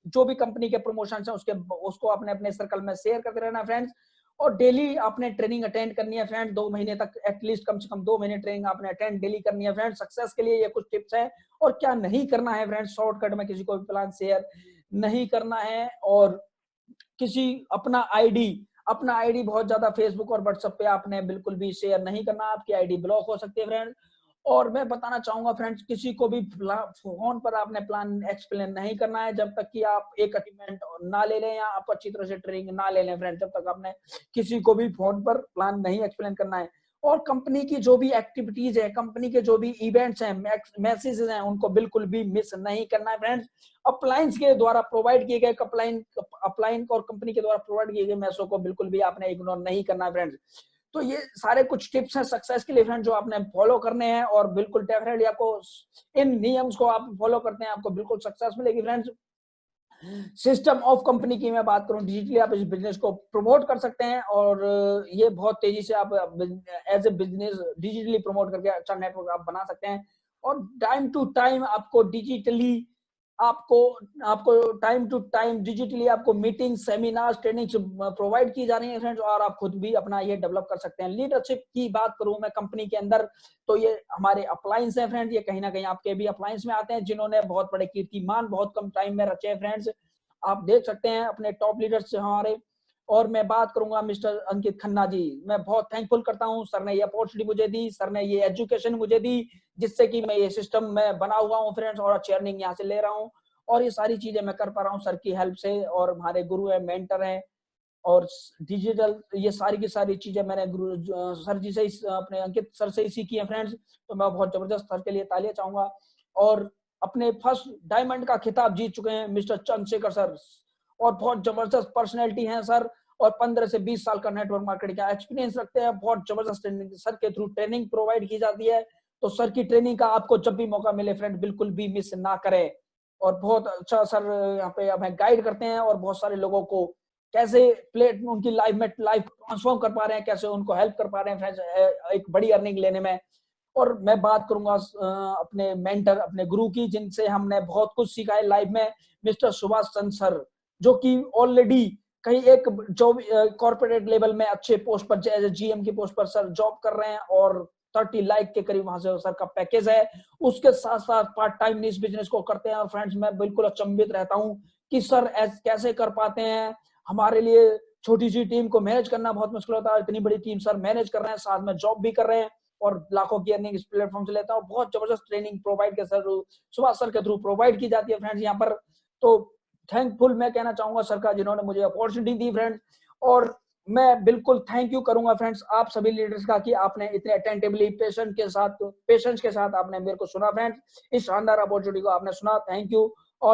जो भी कंपनी के प्रमोशन है उसको अपने अपने सर्कल में शेयर करते रहना है फ्रेंड्स। और डेली आपने ट्रेनिंग अटेंड करनी है फ्रेंड, 2 महीने तक एटलीस्ट, कम से कम 2 महीने ट्रेनिंग आपने अटेंड डेली करनी है फ्रेंड। सक्सेस के लिए ये कुछ टिप्स है और क्या नहीं करना है फ्रेंड। शॉर्टकट में किसी को भी प्लान शेयर नहीं करना है और किसी अपना आईडी बहुत ज्यादा फेसबुक और व्हाट्सएप पे आपने बिल्कुल भी शेयर नहीं करना। आपकी आईडी ब्लॉक हो सकती है फ्रेंड। और मैं बताना चाहूंगा फ्रेंड्स, किसी को भी फोन पर आपने प्लान एक्सप्लेन नहीं करना है जब तक कि आप एक अचीवमेंट ना ले लें या आप अच्छी तरह से ट्रेनिंग ना ले लें फ्रेंड्स। जब तक आपने किसी को भी फोन पर प्लान नहीं एक्सप्लेन करना है। और कंपनी की जो भी एक्टिविटीज है, कंपनी के जो भी इवेंट्स हैं, मैसेजेस हैं, उनको बिल्कुल भी मिस नहीं करना है फ्रेंड्स। अपलायंस के द्वारा प्रोवाइड किए गए अपलाइन और कंपनी के द्वारा प्रोवाइड किए गए मैसेज को बिल्कुल भी आपने इग्नोर नहीं करना है फ्रेंड्स। तो ये सारे कुछ टिप्स हैं सक्सेस के लिए फ्रेंड, जो आपने फॉलो करने हैं और बिल्कुल डेफिनेटली आपको इन नियम्स को आप फॉलो करते हैं, आपको बिल्कुल सक्सेस मिलेगी फ्रेंड्स। सिस्टम ऑफ कंपनी की मैं बात करूं, डिजिटली आप इस बिजनेस को प्रमोट कर सकते हैं और ये बहुत तेजी से आप as a business digitally promote करके अच्छा नेटवर्क आप बना सकते हैं। और टाइम टू टाइम आपको डिजिटली आपको टाइम टू टाइम डिजिटली आपको मीटिंग, सेमिनार, ट्रेनिंग प्रोवाइड की जा रही है फ्रेंड्स। और आप खुद भी अपना ये डेवलप कर सकते हैं। लीडरशिप की बात करूं मैं कंपनी के अंदर, तो ये हमारे अप्लायंस हैं फ्रेंड्स। ये कहीं ना कहीं आपके भी अप्लायंस में आते हैं, जिन्होंने बहुत बड़े कीर्तिमान बहुत कम टाइम में रचे हैं फ्रेंड्स। आप देख सकते हैं अपने टॉप लीडर्स हमारे। और मैं बात करूंगा मिस्टर अंकित खन्ना जी, मैं बहुत थैंकफुल करता हूं। सर ने ये अपॉर्चुनिटी मुझे दी, सर ने ये एजुकेशन मुझे दी, जिससे कि मैं ये सिस्टम में बना हुआ हूँ फ्रेंड्स और अच्छी अर्निंग यहाँ से ले रहा हूँ। और ये सारी चीजें मैं कर पा रहा हूँ सर की हेल्प से। और हमारे गुरु है, मेंटर हैं और डिजिटल ये सारी की सारी चीजें मैंने गुरु सर जी से अपने अंकित सर से ही सीखी है फ्रेंड्स। तो मैं बहुत जबरदस्त सर के लिए तालियां चाहूंगा। और अपने फर्स्ट डायमंड का खिताब जीत चुके हैं मिस्टर चंद्रशेखर सर, और बहुत जबरदस्त पर्सनैलिटी हैं सर। और 15 से 20 साल का नेटवर्क मार्केटिंग का एक्सपीरियंस रखते हैं। बहुत जबरदस्त ट्रेनिंग सर के थ्रू ट्रेनिंग प्रोवाइड की जाती है। तो सर की ट्रेनिंग का आपको जब भी मौका मिले फ्रेंड बिल्कुल भी मिस ना करें। और बहुत अच्छा सर यहाँ पे हमें गाइड करते हैं और बहुत सारे लोगों को कैसे उनकी लाइफ ट्रांसफॉर्म कर पा रहे हैं, कैसे उनको हेल्प कर पा रहे हैं फ्रेंड्स एक बड़ी अर्निंग लेने में। और मैं बात करूंगा अपने मेंटर, अपने गुरु की, जिनसे हमने बहुत कुछ सीखा है लाइफ में, मिस्टर सुभाष चंद्र सर, जो कि ऑलरेडी कहीं एक जॉब कॉर्पोरेट लेवल में अच्छे पोस्ट पर एज जीएम की पोस्ट पर सर जॉब कर रहे हैं और 30 लाख के करीब वहां से सर का पैकेज है। उसके साथ साथ पार्ट टाइम इस बिजनेस को करते हैं। और फ्रेंड्स मैं बिल्कुल अचंभित रहता हूं कि सर कैसे कर पाते हैं। हमारे लिए छोटी सी टीम को मैनेज करना बहुत मुश्किल होता है, इतनी बड़ी टीम सर मैनेज कर रहे हैं, साथ में जॉब भी कर रहे हैं और लाखों की अर्निंग इस प्लेटफॉर्म से लेता है। बहुत जबरदस्त ट्रेनिंग प्रोवाइड के सर सुभाष सर के थ्रू प्रोवाइड की जाती है फ्रेंड्स यहाँ पर। तो थैंकफुल मैं कहना चाहूंगा सर का, जिन्होंने मुझे अपॉर्चुनिटी दी फ्रेंड्स। और मैं बिल्कुल थैंक यू करूंगा फ्रेंड्स आप सभी लीडर्स का कि आपने इतने अटेंटिवली पेशेंस के साथ आपने मेरे को सुना फ्रेंड्स, इस शानदार अपॉर्चुनिटी को आपने सुना। Thank you.